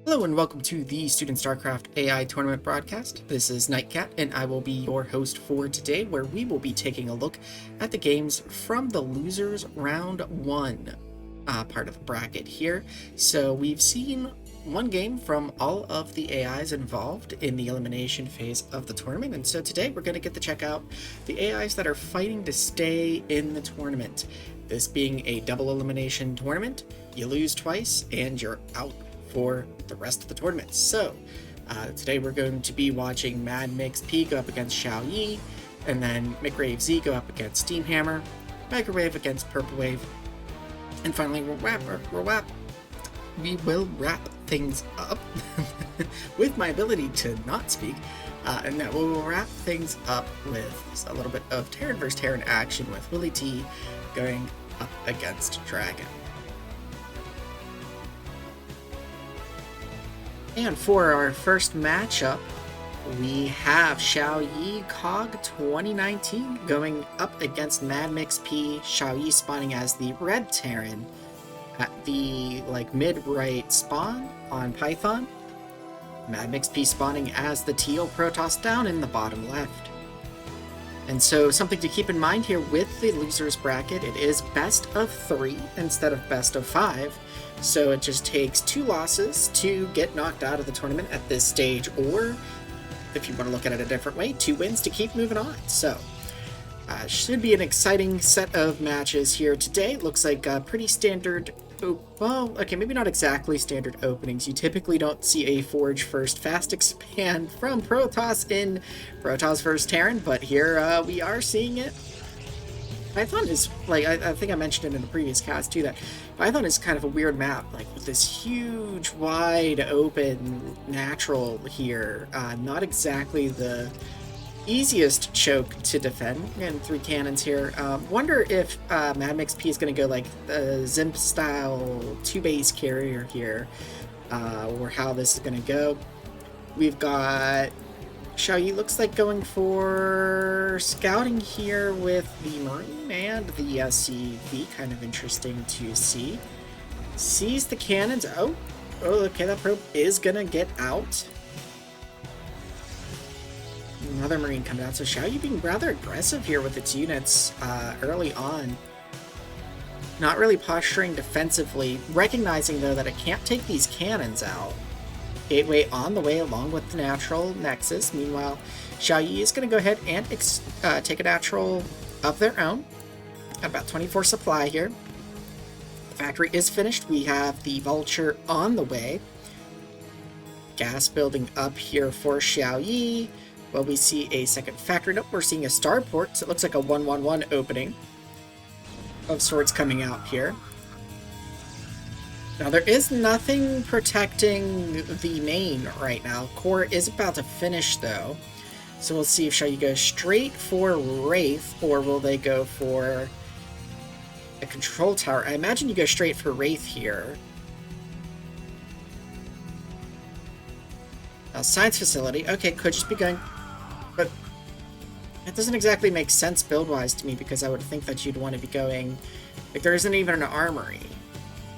Hello and welcome to the Student StarCraft AI Tournament broadcast. This is Nightcat and I will be your host for today, where we will be taking a look at the games from the Losers Round 1 part of the bracket here. So we've seen one game from all of the AIs involved in the elimination phase of the tournament, and so today we're going to get to check out the AIs that are fighting to stay in the tournament. This being a double elimination tournament, you lose twice and you're out for the rest of the tournament. So today we're going to be watching Mad P go up against Xiaoyi, and then Mcgrave Z go up against Steamhammer, Microwave against Purple Wave, and finally we will wrap things up with my ability to not speak, and that we'll wrap things up with a little bit of Terran vs. Terran action with Willy T going up against Dragon. And for our first matchup, we have Xiaoyi Cog 2019 going up against Mad P. Xiaoyi spawning as the red Terran at the mid-right spawn on Python. Mad P spawning as the teal Protoss down in the bottom left. And so something to keep in mind here with the losers bracket, it is best of 3 instead of best of 5. So it just takes 2 losses to get knocked out of the tournament at this stage, or if you want to look at it a different way, 2 wins to keep moving on. So should be an exciting set of matches here today. Looks like pretty standard, well, okay, maybe not exactly standard openings. You typically don't see a Forge first fast expand from Protoss in Protoss vs. Terran, but here we are seeing it. Python is, I think I mentioned it in the previous cast too, that Python is kind of a weird map, with this huge, wide open natural here. Not exactly the easiest choke to defend, and 3 cannons here. Wonder if Mad P is going to go the Zimp style 2-base carrier here, or how this is going to go. We've got Xiaoyi looks like going for scouting here with the Marine and the CV. Kind of interesting to see. Sees the cannons. Oh, okay, that probe is gonna get out. Another Marine coming out. So Xiaoyi being rather aggressive here with its units early on. Not really posturing defensively, recognizing though that it can't take these cannons out. Gateway on the way along with the natural Nexus. Meanwhile, Xiaoyi is going to go ahead and take a natural of their own. About 24 supply here. The factory is finished. We have the Vulture on the way. Gas building up here for Xiaoyi. Well, we see a second factory. Nope, we're seeing a starport, so it looks like a 1-1-1 opening of sorts coming out here. Now, there is nothing protecting the main right now. Core is about to finish, though. So we'll see if Xiaoyi goes straight for Wraith, or will they go for a control tower. I imagine you go straight for Wraith here. Now, science facility. Okay, could just be going... But it doesn't exactly make sense build-wise to me, because I would think that you'd want to be going... there isn't even an armory.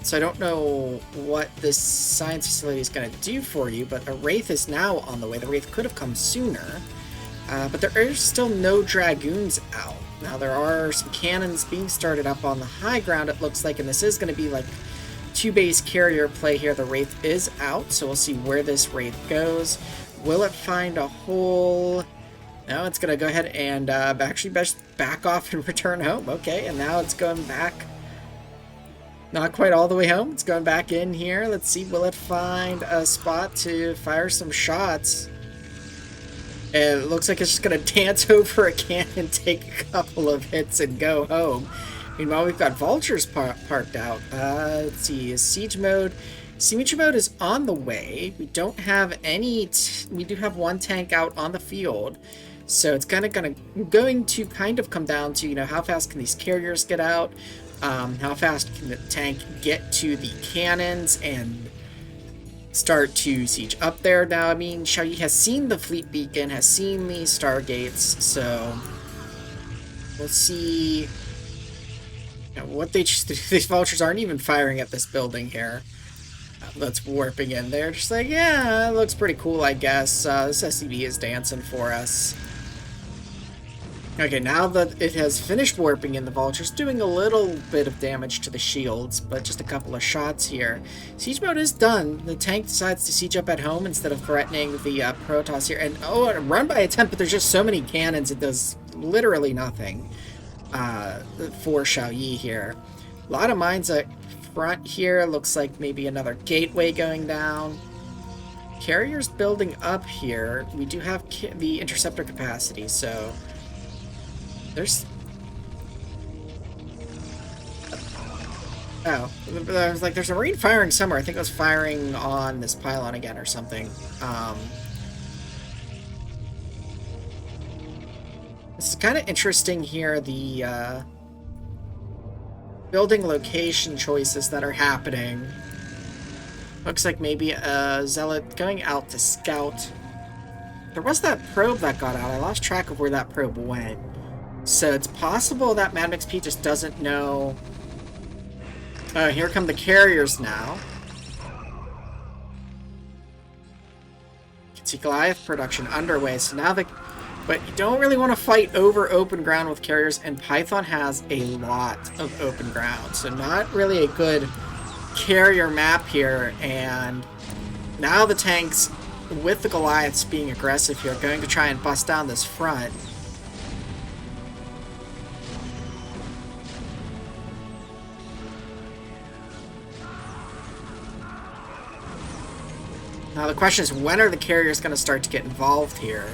So I don't know what this science facility is going to do for you, but a Wraith is now on the way. The Wraith could have come sooner, but there are still no Dragoons out. Now there are some cannons being started up on the high ground, it looks like, and this is going to be 2-base carrier play here. The Wraith is out, so we'll see where this Wraith goes. Will it find a hole? No, it's going to go ahead and actually best back off and return home. Okay, and now it's going back. Not quite all the way home. It's going back in here. Let's see, will it find a spot to fire some shots? It looks like it's just going to dance over a cannon, take a couple of hits, and go home. Meanwhile, we've got Vultures parked out. Let's see, Siege mode. Siege mode is on the way. We don't have any... we do have 1 tank out on the field. So it's going to kind of come down to, how fast can these carriers get out? How fast can the tank get to the cannons and start to siege up there? Now, I mean, Xiaoyi has seen the fleet beacon, has seen the stargates, so we'll see what they just... These vultures aren't even firing at this building here. that's warping in there. Just like, yeah, it looks pretty cool, I guess. This SCV is dancing for us. Okay, now that it has finished warping in, the Vulture's doing a little bit of damage to the shields, but just a couple of shots here. Siege mode is done. The tank decides to siege up at home instead of threatening the Protoss here. And, oh, a run by attempt, but there's just so many cannons, it does literally nothing for Xiaoyi here. A lot of mines up front here. Looks like maybe another gateway going down. Carriers building up here. We do have the interceptor capacity, so... There's... Oh, I was like, there's a Marine firing somewhere. I think it was firing on this pylon again or something. This is kind of interesting here, the building location choices that are happening. Looks like maybe a Zealot going out to scout. There was that probe that got out. I lost track of where that probe went. So it's possible that Mad Mix P just doesn't know. Here come the carriers now. You can see Goliath production underway. So now but you don't really want to fight over open ground with carriers, and Python has a lot of open ground. So not really a good carrier map here, and now the tanks, with the Goliaths being aggressive here, are going to try and bust down this front. Now the question is, when are the carriers going to start to get involved here?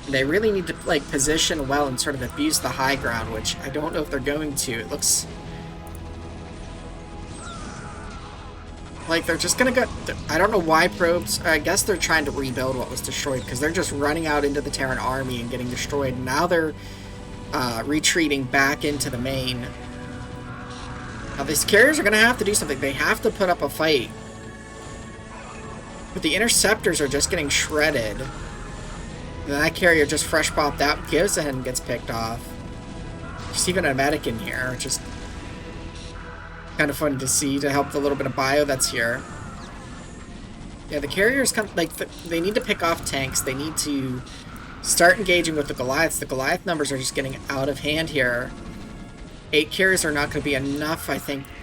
They really need to like position well and sort of abuse the high ground, which I don't know if they're going to. It looks like they're just going to go... I don't know why probes... I guess they're trying to rebuild what was destroyed, because they're just running out into the Terran army and getting destroyed. Now they're retreating back into the main. Now these carriers are going to have to do something. They have to put up a fight. But the interceptors are just getting shredded. And that carrier just fresh popped out, goes ahead and gets picked off. There's even a medic in here, which is kind of fun to see, to help the little bit of bio that's here. Yeah, the carriers come, like, they need to pick off tanks. They need to start engaging with the Goliaths. The Goliath numbers are just getting out of hand here. 8 carriers are not going to be enough, I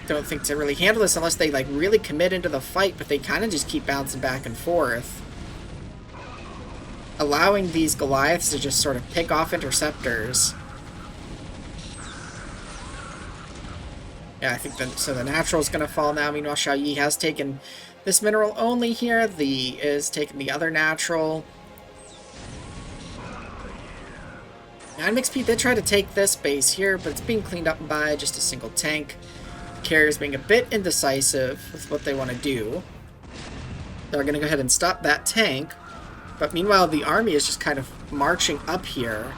don't think, to really handle this unless they, like, really commit into the fight, but they kind of just keep bouncing back and forth, allowing these Goliaths to just sort of pick off interceptors. Yeah, I think so the natural is going to fall now. Meanwhile, Xiaoyi has taken this mineral only here. Is taking the other natural. Mad Mix P did try to take this base here, but it's being cleaned up by just a single tank. The carriers being a bit indecisive with what they want to do. They're going to go ahead and stop that tank. But meanwhile, the army is just kind of marching up here.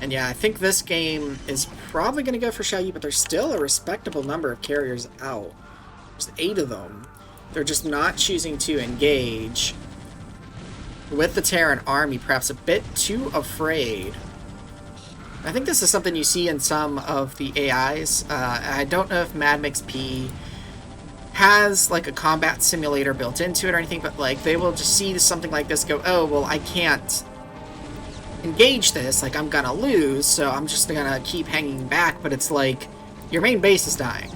And yeah, I think this game is probably going to go for Xiaoyi, but there's still a respectable number of carriers out. There's 8 of them. They're just not choosing to engage with the Terran army, perhaps a bit too afraid. I think this is something you see in some of the AIs. I don't know if Mad Mix P has like a combat simulator built into it or anything, but like they will just see something like this, go, oh, well, I can't engage this, like I'm gonna lose, so I'm just gonna keep hanging back. But it's like, your main base is dying.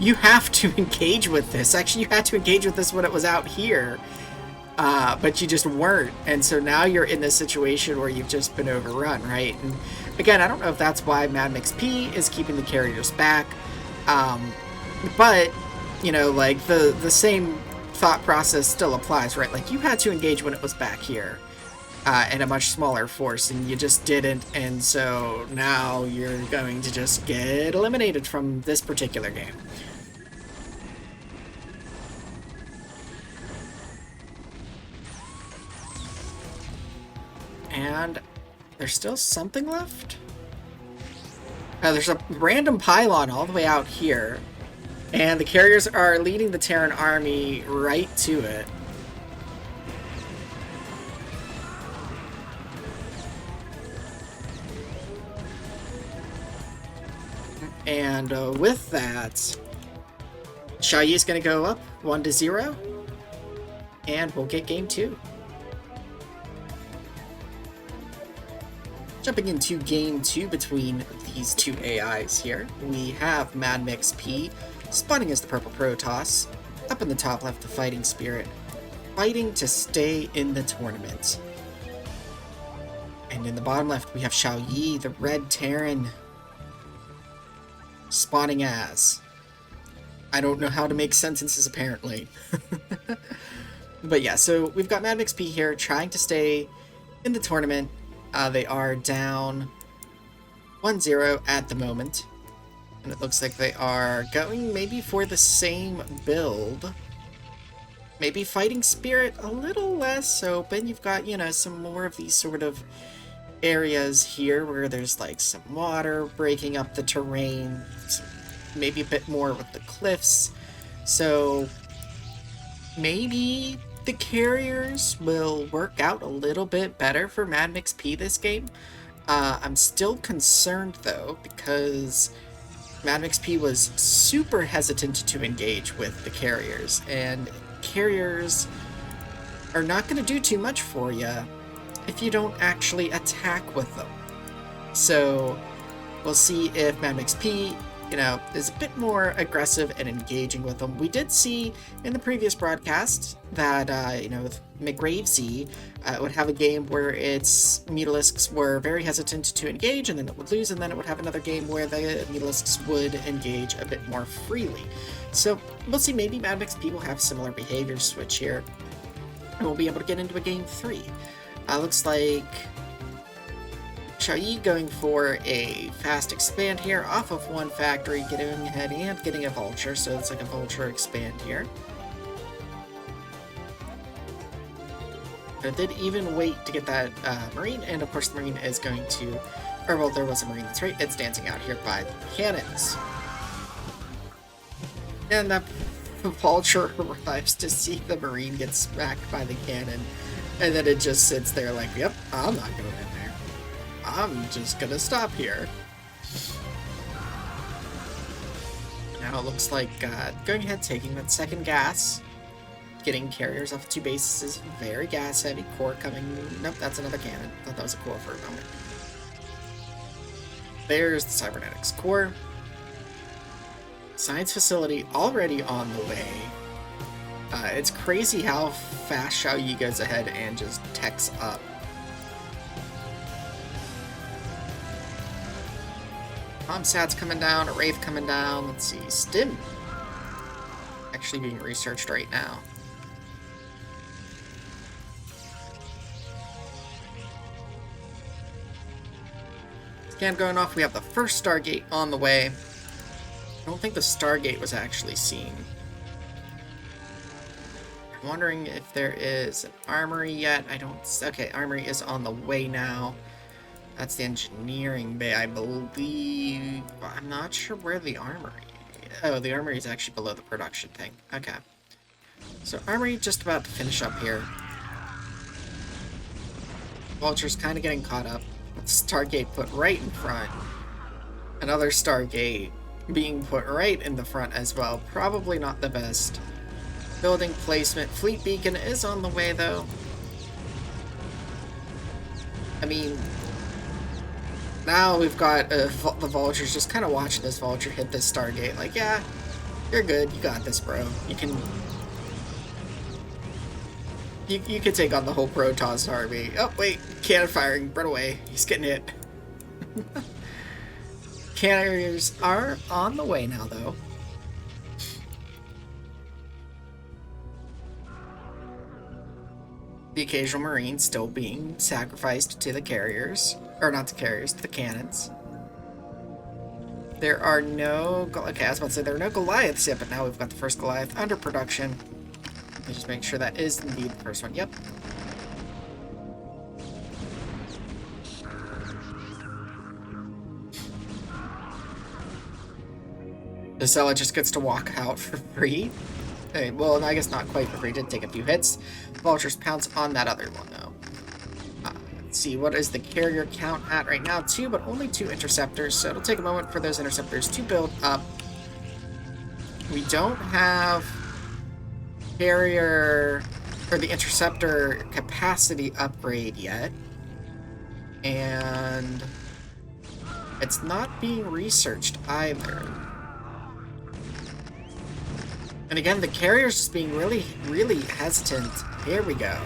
You have to engage with this. Actually, you had to engage with this when it was out here. But you just weren't, and so now you're in this situation where you've just been overrun, right? And again, I don't know if that's why Mad Mix P is keeping the carriers back, but, you know, like, the same thought process still applies, right? Like, you had to engage when it was back here, in a much smaller force, and you just didn't, and so now you're going to just get eliminated from this particular game. And there's still something left? There's a random pylon all the way out here. And the carriers are leading the Terran army right to it. And with that, Xiaoyi is going to go up 1-0, and we'll get game 2. Jumping into game 2 between these two AIs here, we have Mad P spawning as the purple Protoss, up in the top left the Fighting Spirit, fighting to stay in the tournament. And in the bottom left we have Xiaoyi, the red Terran, spawning as... I don't know how to make sentences apparently. But yeah, so we've got Mad P here trying to stay in the tournament. They are down 1-0 at the moment. And it looks like they are going maybe for the same build. Maybe Fighting Spirit a little less open. You've got, you know, some more of these sort of areas here where there's like some water breaking up the terrain. Maybe a bit more with the cliffs. So maybe the carriers will work out a little bit better for Mad P this game. I'm still concerned though, because Mad P was super hesitant to engage with the carriers, and carriers are not going to do too much for you if you don't actually attack with them. So we'll see if Mad P, you know, is a bit more aggressive and engaging with them. We did see in the previous broadcast that, you know, with Mcgrave Z would have a game where its Mutalisks were very hesitant to engage, and then it would lose, and then it would have another game where the Mutalisks would engage a bit more freely. So we'll see, maybe Mad P will have similar behavior switch here, and we'll be able to get into a game 3. Looks like Xiaoyi going for a fast expand here off of one factory, getting ahead and getting a vulture, so it's like a vulture expand here. But did even wait to get that marine, and of course the marine is going to, or well, there was a marine, that's right, it's dancing out here by the cannons. And that vulture arrives to see the marine get smacked by the cannon, and then it just sits there like, yep, I'm not going in there. I'm just gonna stop here. Now it looks like going ahead, taking that second gas, getting carriers off 2 bases is very gas heavy. Core coming, nope, that's another cannon. Thought that was a core for a moment. There's the cybernetics core. Science facility already on the way. It's crazy how fast Xiaoyi goes ahead and just techs up. Comsat's coming down, a Wraith coming down, let's see, Stim actually being researched right now. Scan going off, we have the first Stargate on the way. I don't think the Stargate was actually seen. I'm wondering if there is an armory yet. I don't... Okay, armory is on the way now. That's the engineering bay, I believe. I'm not sure where the armory... Oh, the armory is actually below the production thing. Okay. So armory just about to finish up here. Vulture's kind of getting caught up. Stargate put right in front. Another Stargate being put right in the front as well. Probably not the best. Building placement. Fleet beacon is on the way though. I mean, now we've got the vultures just kind of watching this vulture hit this Stargate. Like, yeah, you're good. You got this, bro. You can... You could take on the whole Protoss army. Oh, wait. Cannon firing. Run away. He's getting hit. Carriers are on the way now, though. The occasional Marine still being sacrificed to the carriers. Or not the carriers, to the cannons. There are no... Okay, I was about to say there are no Goliaths yet, but now we've got the first Goliath under production. Let me just make sure that is indeed the first one. Yep. The seller just gets to walk out for free. Okay, well, I guess not quite for free. Did take a few hits. Vultures pounce on that other one, though. Let's see, what is the carrier count at right now? 2, but only 2 interceptors, so it'll take a moment for those interceptors to build up. We don't have carrier, or the interceptor capacity upgrade yet. And it's not being researched either. And again, the carrier's just being really, really hesitant. Here we go.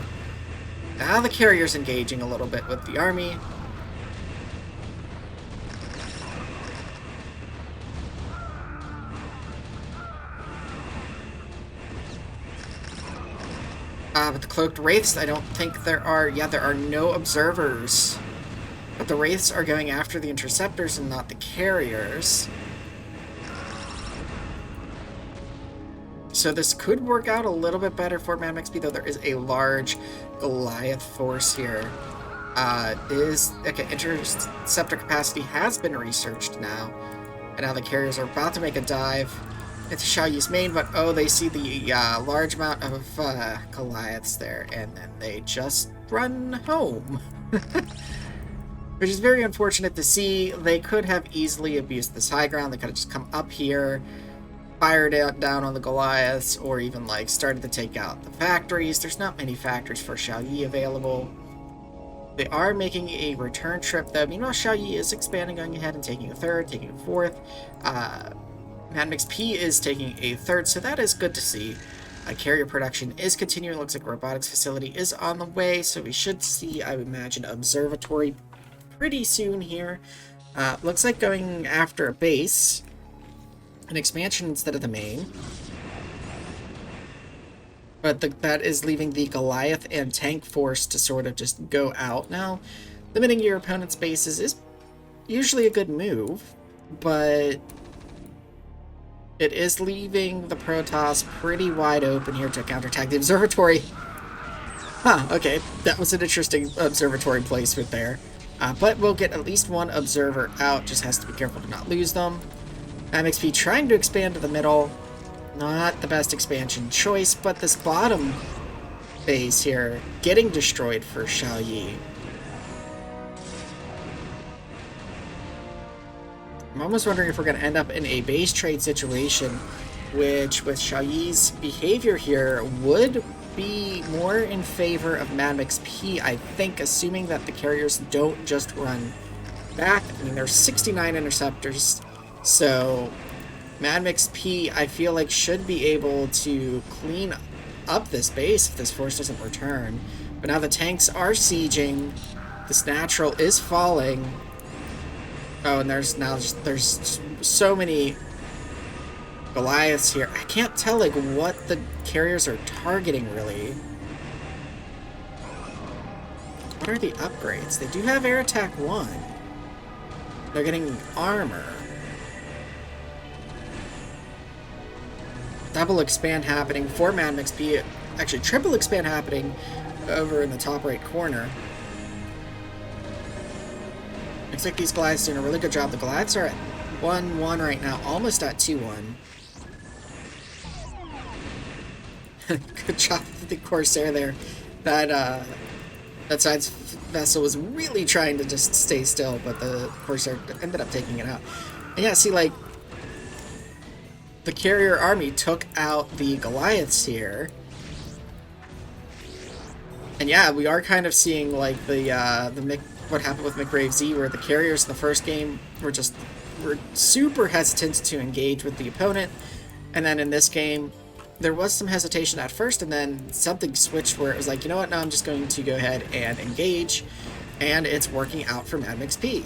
Now the carrier's engaging a little bit with the army. But the cloaked wraiths, I don't think there are... Yeah, there are no observers. But the wraiths are going after the interceptors and not the carriers. So this could work out a little bit better for Mad Max P, though there is a large Goliath force here. Okay, interceptor capacity has been researched now. And now the carriers are about to make a dive into Xiaoyi's main, but oh, they see the large amount of Goliaths there, and then they just run home. Which is very unfortunate to see. They could have easily abused this high ground. They could have just come up here, fired it down on the Goliaths, or even like started to take out the factories. There's not many factories for Xiaoyi available. They are making a return trip though. Meanwhile, Xiaoyi is expanding, going ahead and taking a third, taking a fourth. Mad Max P is taking a third, so that is good to see. Carrier production is continuing. Looks like a robotics facility is on the way, so we should see, I would imagine, observatory pretty soon here. Looks like going after a base, an expansion instead of the main. But that is leaving the Goliath and tank force to sort of just go out now. Limiting your opponent's bases is usually a good move, but it is leaving the Protoss pretty wide open here to counterattack the observatory. Huh, okay, that was an interesting observatory placement there. But we'll get at least one observer out, just has to be careful to not lose them. MXP trying to expand to the middle. Not the best expansion choice, but this bottom base here getting destroyed for Xiaoyi. I'm almost wondering if we're going to end up in a base trade situation, which with Xiaoyi's behavior here would be more in favor of Mad Max P, I think, assuming that the carriers don't just run back. I mean, there's 69 interceptors, so Mad Max P, I feel like, should be able to clean up this base if this force doesn't return. But now the tanks are sieging, this natural is falling. Oh, and there's so many Goliaths here. I can't tell, like, what the carriers are targeting, really. What are the upgrades? They do have Air Attack 1. They're getting armor. Double expand happening for Mad Max P. Actually, triple expand happening over in the top right corner. Looks like these Goliaths doing a really good job. The Goliaths are at 1-1 right now, almost at 2-1. Good job with the Corsair there. That side's vessel was really trying to just stay still, but the Corsair ended up taking it out. And yeah, see, like, the carrier army took out the Goliaths here. And yeah, we are kind of seeing, like, what happened with Mcgrave Z, where the carriers in the first game were super hesitant to engage with the opponent, and then in this game there was some hesitation at first, and then something switched where it was like, you know what, now I'm just going to go ahead and engage, and it's working out for Mad Max P.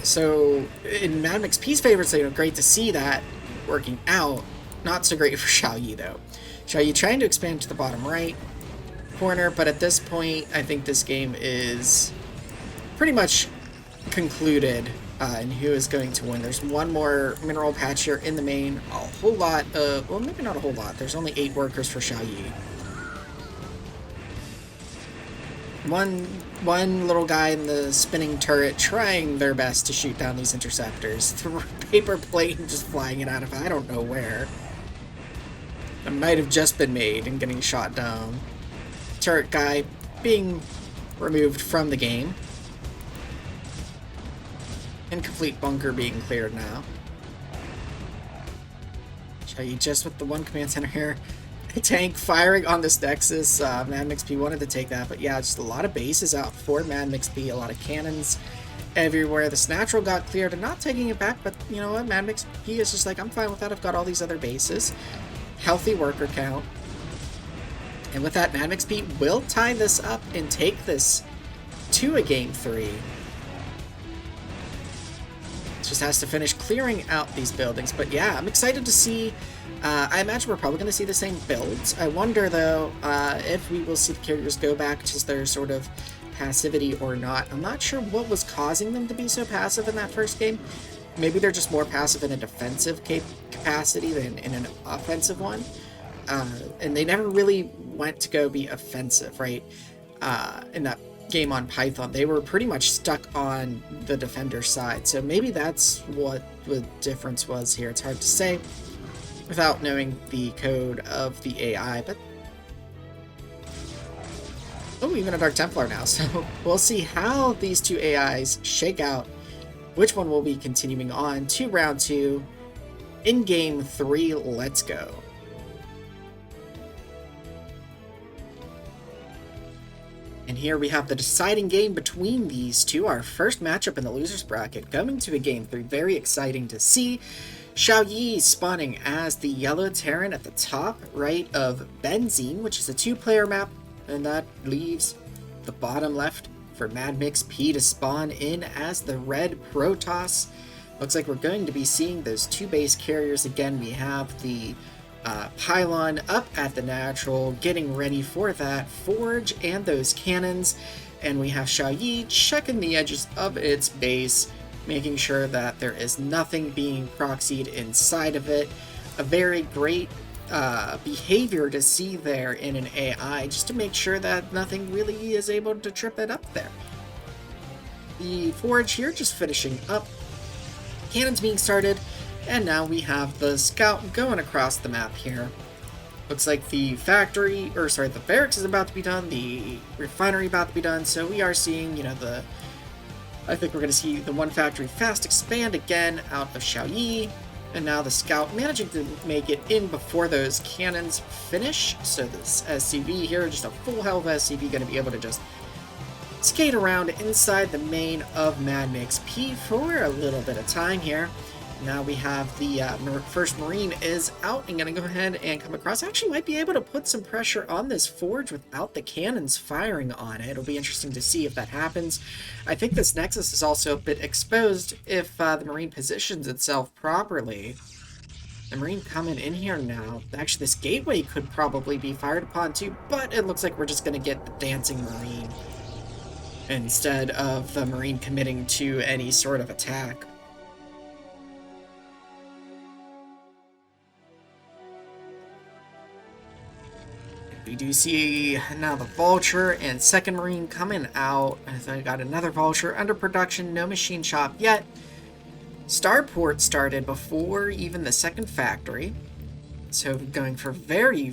So in Mad Max P's favor, it's, you know, great to see that working out. Not so great for Xiaoyi though. Xiaoyi trying to expand to the bottom right corner, but at this point I think this game is pretty much concluded, and who is going to win. There's one more mineral patch here in the main, a whole lot of, well, maybe not a whole lot, there's only 8 workers for Xiaoyi. One little guy in the spinning turret trying their best to shoot down these interceptors. The paper plate just flying it out of I don't know where. It might have just been made and getting shot down. Turret guy being removed from the game. Incomplete bunker being cleared now. Xiaoyi just with the one command center here. A tank firing on this Nexus. Mad McP wanted to take that, but yeah, just a lot of bases out for Mad McP, a lot of cannons everywhere. This natural got cleared and not taking it back, but you know what? Mad McP is just like, I'm fine with that. I've got all these other bases. Healthy worker count. And with that, Mad McP will tie this up and take this to a game 3. Just has to finish clearing out these buildings. But yeah, I'm excited to see. I imagine we're probably going to see the same builds. I wonder, though, if we will see the carriers go back to their sort of passivity or not. I'm not sure what was causing them to be so passive in that first game. Maybe they're just more passive in a defensive capacity than in an offensive one. And they never really went to go be offensive, right? In that game on Python, they were pretty much stuck on the defender side. So maybe that's what the difference was here. It's hard to say without knowing the code of the AI, but oh, even a Dark Templar now. So we'll see how these two AIs shake out. Which one will be continuing on to round 2 in game 3? Let's go. And here we have the deciding game between these two, our first matchup in the losers bracket, coming to a game 3. Very exciting to see. Xiaoyi spawning as the yellow Terran at the top right of Benzene, which is a 2-player map, and that leaves the bottom left for Mad McP to spawn in as the red Protoss. Looks like we're going to be seeing those 2 base carriers again. We have the pylon up at the natural, getting ready for that forge and those cannons, and we have Xiaoyi checking the edges of its base, making sure that there is nothing being proxied inside of it. A very great behavior to see there in an AI, just to make sure that nothing really is able to trip it up there. The forge here just finishing up, cannons being started, and now we have the scout going across the map here. Looks like the factory, or sorry, the barracks is about to be done, the refinery about to be done, so we are seeing, you know, I think we're going to see the one factory fast expand again out of Xiaoyi, and now the scout managing to make it in before those cannons finish. So this SCV here, just a full health SCV, going to be able to just skate around inside the main of Mad McP for a little bit of time here. Now we have the first Marine is out and going to go ahead and come across. Actually might be able to put some pressure on this forge without the cannons firing on it. It'll be interesting to see if that happens. I think this Nexus is also a bit exposed if the Marine positions itself properly. The Marine coming in here now. Actually, this gateway could probably be fired upon too, but it looks like we're just going to get the dancing Marine instead of the Marine committing to any sort of attack. We do see now the Vulture and second Marine coming out. I got another Vulture under production, no machine shop yet. Starport started before even the second factory. So going for very,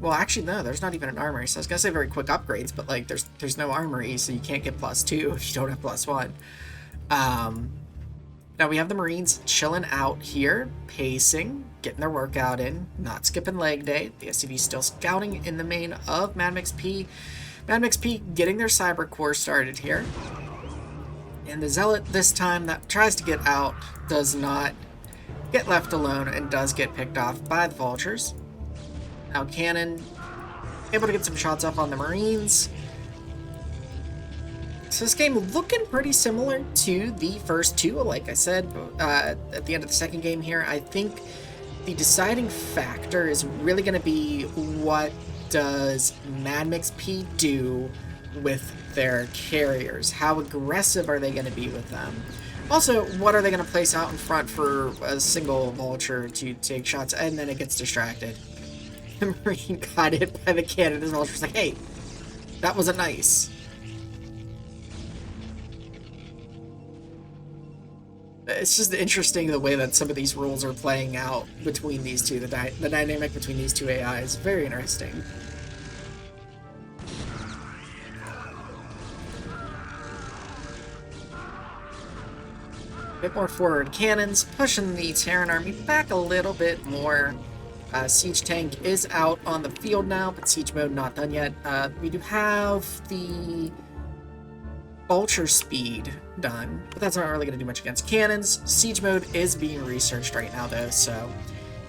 well, actually, no, there's not even an armory. So I was going to say very quick upgrades, but like there's no armory, so you can't get +2 if you don't have +1. Now we have the Marines chilling out here, pacing, getting their workout in, not skipping leg day. The SCV still scouting in the main of Mad McP. Mad McP getting their cyber core started here. And the Zealot this time that tries to get out does not get left alone and does get picked off by the Vultures. Now Cannon able to get some shots up on the Marines. So this game looking pretty similar to the first two, like I said, at the end of the second game here. I think the deciding factor is really going to be what does Mad McP do with their carriers? How aggressive are they going to be with them? Also, what are they going to place out in front for a single Vulture to take shots, and then it gets distracted. The Marine got hit by the cannon, and the Vulture's like, hey, that wasn't nice. It's just interesting the way that some of these rules are playing out between these two. The dynamic between these two AIs is very interesting. bit more forward cannons, pushing the Terran army back a little bit more. Siege tank is out on the field now, but siege mode not done yet. We do have the ultra speed done, but that's not really going to do much against cannons. Siege mode is being researched right now, though, so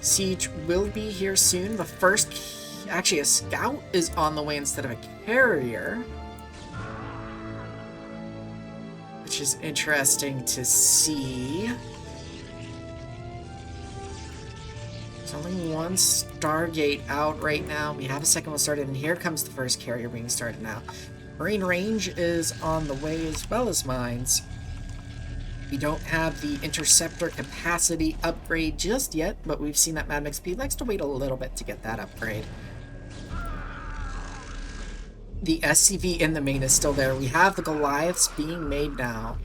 siege will be here soon. The first, actually, a scout is on the way instead of a carrier, which is interesting to see. There's only one Stargate out right now. We have a second one started, and here comes the first carrier being started now. Marine range is on the way as well as mines. We don't have the interceptor capacity upgrade just yet, but we've seen that Mcgrave likes to wait a little bit to get that upgrade. The SCV in the main is still there. We have the Goliaths being made now.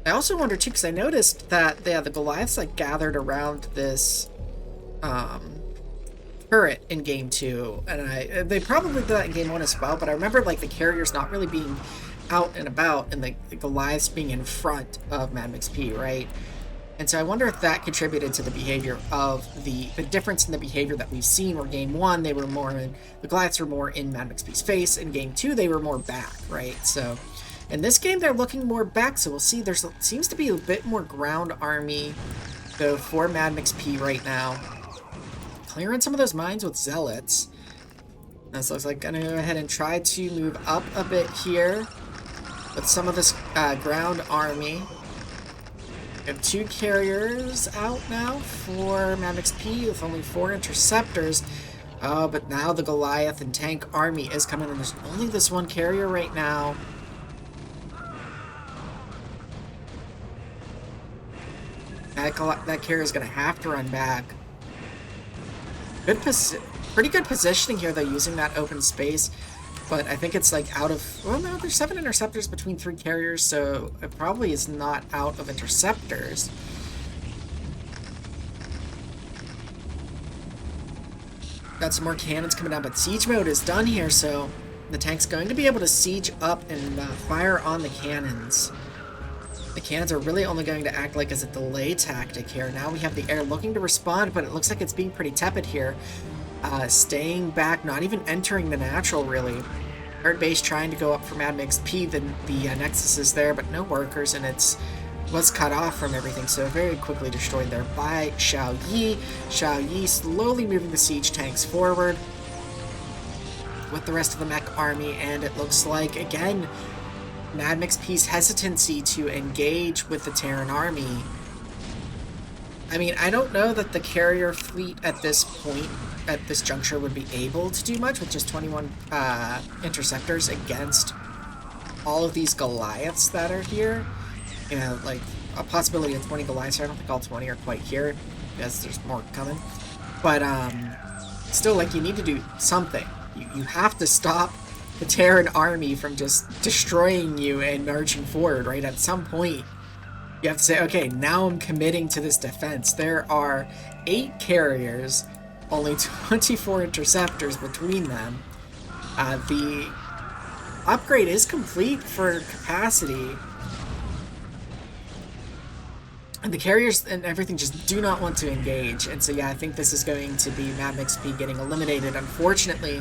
I also wonder too, because I noticed that the Goliaths like gathered around this turret in game 2, and they probably did that in game 1 as well, but I remember like the carriers not really being out and about and the Goliaths being in front of Mcgrave, right? And so I wonder if that contributed to the behavior of the difference in the behavior that we've seen, where game 1 they were more in, the Goliaths were more in Mcgrave's face, in game 2 they were more back, right? So in this game they're looking more back, so we'll see. There seems to be a bit more ground army though for Mcgrave right now. Clearing some of those mines with zealots. This looks like gonna go ahead and try to move up a bit here with some of this ground army. We have 2 carriers out now for Mcgrave with only 4 interceptors. Oh, but now the Goliath and tank army is coming in. There's only this one carrier right now. That carrier is going to have to run back. Pretty good positioning here, though, using that open space. But I think it's like out of... Well, no, there's 7 interceptors between 3 carriers, so it probably is not out of interceptors. Got some more cannons coming down, but siege mode is done here, so the tank's going to be able to siege up and fire on the cannons. The cannons are really only going to act like as a delay tactic here. Now we have the air looking to respond, but it looks like it's being pretty tepid here. Staying back, not even entering the natural, really. Third base trying to go up for Mcgrave. The Nexus is there, but no workers, and was cut off from everything, so very quickly destroyed there by Xiaoyi. Xiaoyi slowly moving the siege tanks forward with the rest of the mech army, and it looks like, again, Mcgrave's hesitancy to engage with the Terran army. I mean, I don't know that the carrier fleet at this point, at this juncture, would be able to do much with just 21 interceptors against all of these Goliaths that are here. You know, like a possibility of 20 Goliaths. I don't think all 20 are quite here, because there's more coming. But still, like, you need to do something. You have to stop the Terran army from just destroying you and marching forward, right? At some point, you have to say, okay, now I'm committing to this defense. There are 8 carriers, only 24 interceptors between them. The upgrade is complete for capacity. And the carriers and everything just do not want to engage. And so, yeah, I think this is going to be Mcgrave getting eliminated, unfortunately,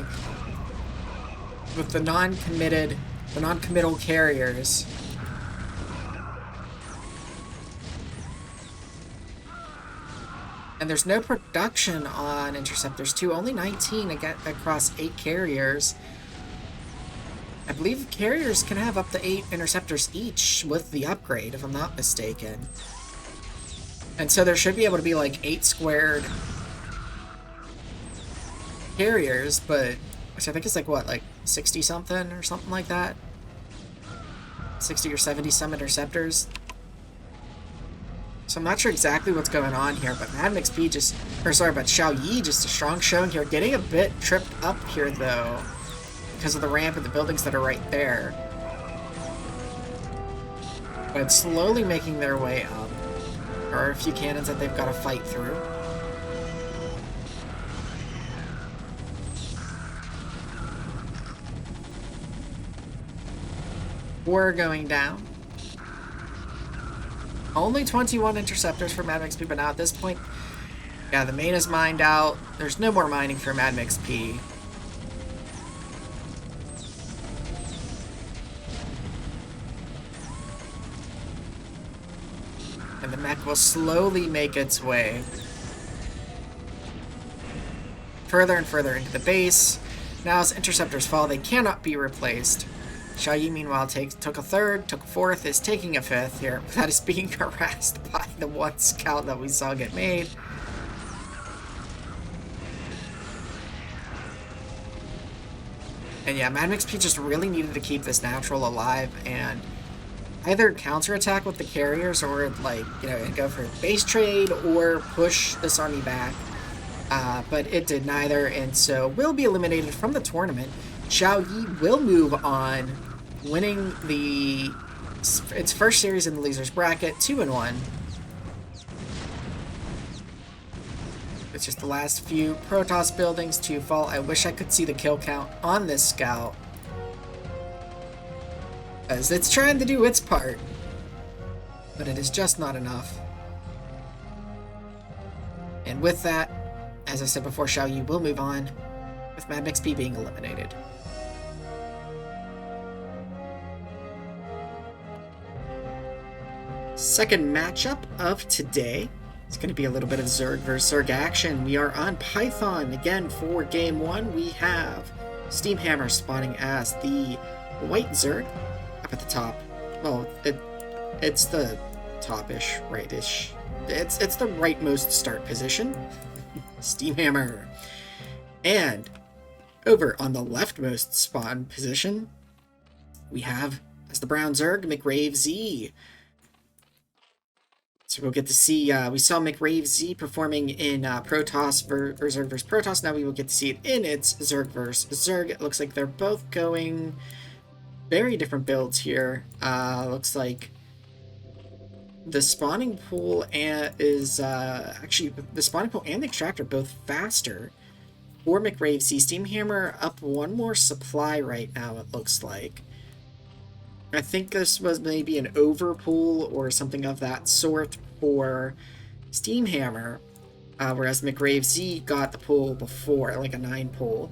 with the non-committal carriers. And there's no production on interceptors too, only 19 across 8 carriers. I believe carriers can have up to 8 interceptors each with the upgrade, if I'm not mistaken. And so there should be able to be like 8 squared carriers, but which I think is like what, like 60 something or something like that? 60 or 70 some interceptors. So I'm not sure exactly what's going on here, but Mcgrave just, or sorry, but Xiaoyi just a strong showing here, getting a bit tripped up here though, because of the ramp and the buildings that are right there. But slowly making their way up. There are a few cannons that they've got to fight through. War going down. Only 21 interceptors for MadMixP, but now at this point, yeah, the main is mined out. There's no more mining for MadMixP. And the mech will slowly make its way further and further into the base. Now as interceptors fall, they cannot be replaced. Xiaoyi, meanwhile, took a third, took a fourth, is taking a fifth here. That is being harassed by the one scout that we saw get made. And yeah, MadMixP just really needed to keep this natural alive and either counterattack with the carriers or, like, you know, go for base trade or push this army back. But it did neither, and so will be eliminated from the tournament. Xiaoyi will move on, winning its first series in the losers bracket, 2-1. It's just the last few Protoss buildings to fall. I wish I could see the kill count on this scout, as it's trying to do its part, but it is just not enough. And with that, as I said before, Xiaoyi will move on, with MadMixP being eliminated. Second matchup of today. It's going to be a little bit of Zerg versus Zerg action. We are on Python again for game one. We have Steamhammer spawning as the white Zerg up at the top. Well, it's the top-ish, right-ish. It's the rightmost start position. Steamhammer. And over on the leftmost spawn position, we have, as the brown Zerg, Mcgrave Z. So we'll get to see, we saw Mcgrave Z performing in Protoss or Zerg vs. Protoss. Now we will get to see it in its Zerg vs. Zerg. It looks like they're both going very different builds here. Looks like the spawning pool is actually the spawning pool and the extractor both faster for Mcgrave Z. Steamhammer up one more supply right now, it looks like. I think this was maybe an overpool or something of that sort for Steamhammer, whereas Mcgrave Z got the pool before, like a 9 pool.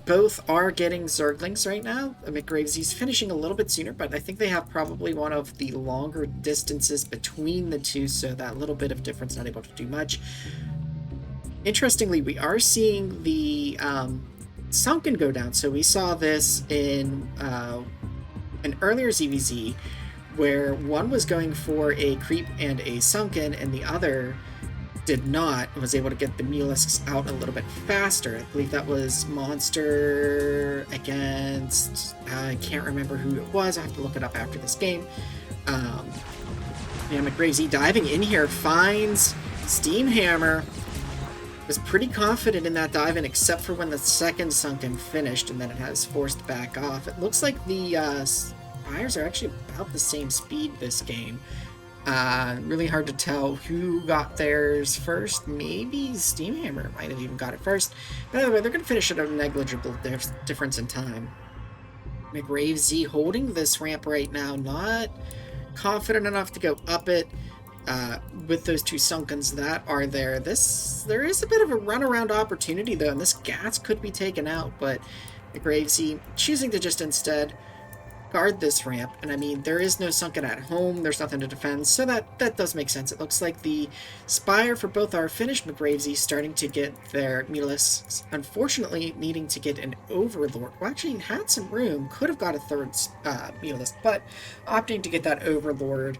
Both are getting Zerglings right now. Mcgrave Z's finishing a little bit sooner, but I think they have probably one of the longer distances between the two, so that little bit of difference not able to do much. Interestingly, we are seeing the Sunken go down. So we saw this in an earlier ZVZ, where one was going for a creep and a Sunken, and the other did not, and was able to get the Mulisks out a little bit faster. I believe that was Monster against, I can't remember who it was, I have to look it up after this game. Yeah, Mcgrave Z diving in here, finds Steamhammer. Was pretty confident in that dive in, except for when the second Sunken finished, and then it has forced back off. It looks like the Spires are actually about the same speed this game. Really hard to tell who got theirs first. Maybe Steamhammer might have even got it first. But anyway, they're going to finish at a negligible difference in time. Mcgrave Z holding this ramp right now, not confident enough to go up it. With those two Sunkens that are there. There is a bit of a runaround opportunity though, and this gas could be taken out, but Mcgrave Z choosing to just instead guard this ramp. And I mean, there is no Sunken at home, there's nothing to defend, so that does make sense. It looks like the Spire for both are finished. Mcgrave Z starting to get their Mulisks, unfortunately needing to get an Overlord, who actually had some room, could have got a third Mulisk, but opting to get that Overlord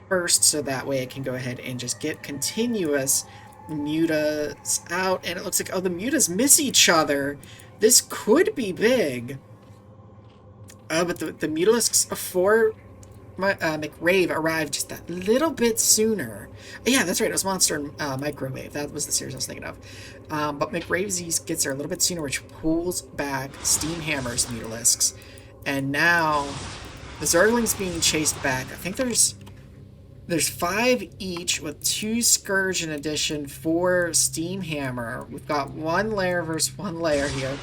first, so that way I can go ahead and just get continuous mutas out. And it looks like, oh, the mutas miss each other. This could be big. But the Mutalisks for Mcgrave arrived just that little bit sooner. Yeah, that's right, it was Monster and Microwave. That was the series I was thinking of. But Mcgrave Z gets there a little bit sooner, which pulls back Steamhammer's Mutalisks. And now the Zerglings being chased back. I think there's 5 each, with 2 Scourge in addition for Steamhammer. We've got 1 layer versus 1 layer here.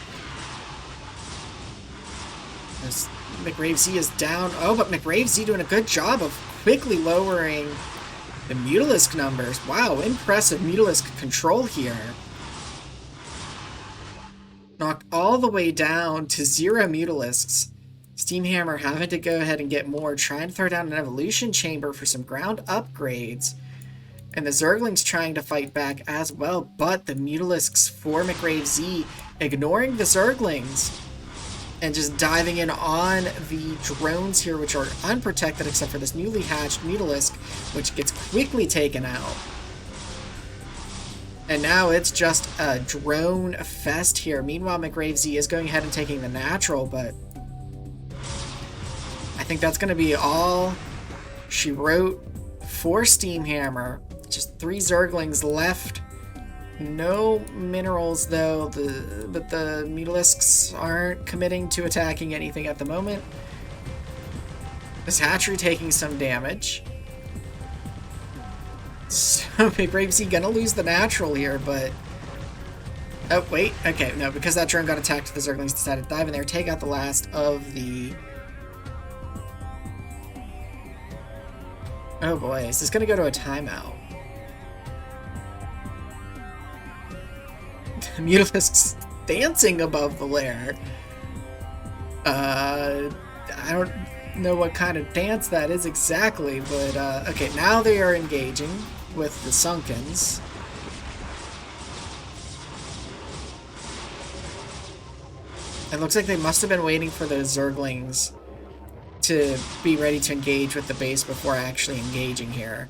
Mcgrave Z is down. Oh, but Mcgrave Z doing a good job of quickly lowering The Mutalisk numbers. Wow, impressive Mutalisk control here. Knocked all the way down to 0 Mutalisks. Steamhammer having to go ahead and get more, trying to throw down an evolution chamber for some ground upgrades. And the Zerglings trying to fight back as well, but the Mutalisks for Mcgrave Z ignoring the Zerglings and just diving in on the drones here, which are unprotected except for this newly hatched Mutalisk, which gets quickly taken out. And now it's just a drone fest here. Meanwhile, Mcgrave Z is going ahead and taking the natural, but I think that's going to be all she wrote for Steamhammer. Just 3 Zerglings left. No minerals, though, but the Mutalisks aren't committing to attacking anything at the moment. This hatchery taking some damage. So Mcgrave Z gonna lose the natural here, but... Oh, wait. Okay, no, because that drone got attacked, the Zerglings decided to dive in there, take out the last of the... Oh boy, is this gonna go to a timeout? Mutalisk's dancing above the lair. I don't know what kind of dance that is exactly, but okay, now they are engaging with the Sunkens. It looks like they must have been waiting for those Zerglings to be ready to engage with the base before actually engaging here.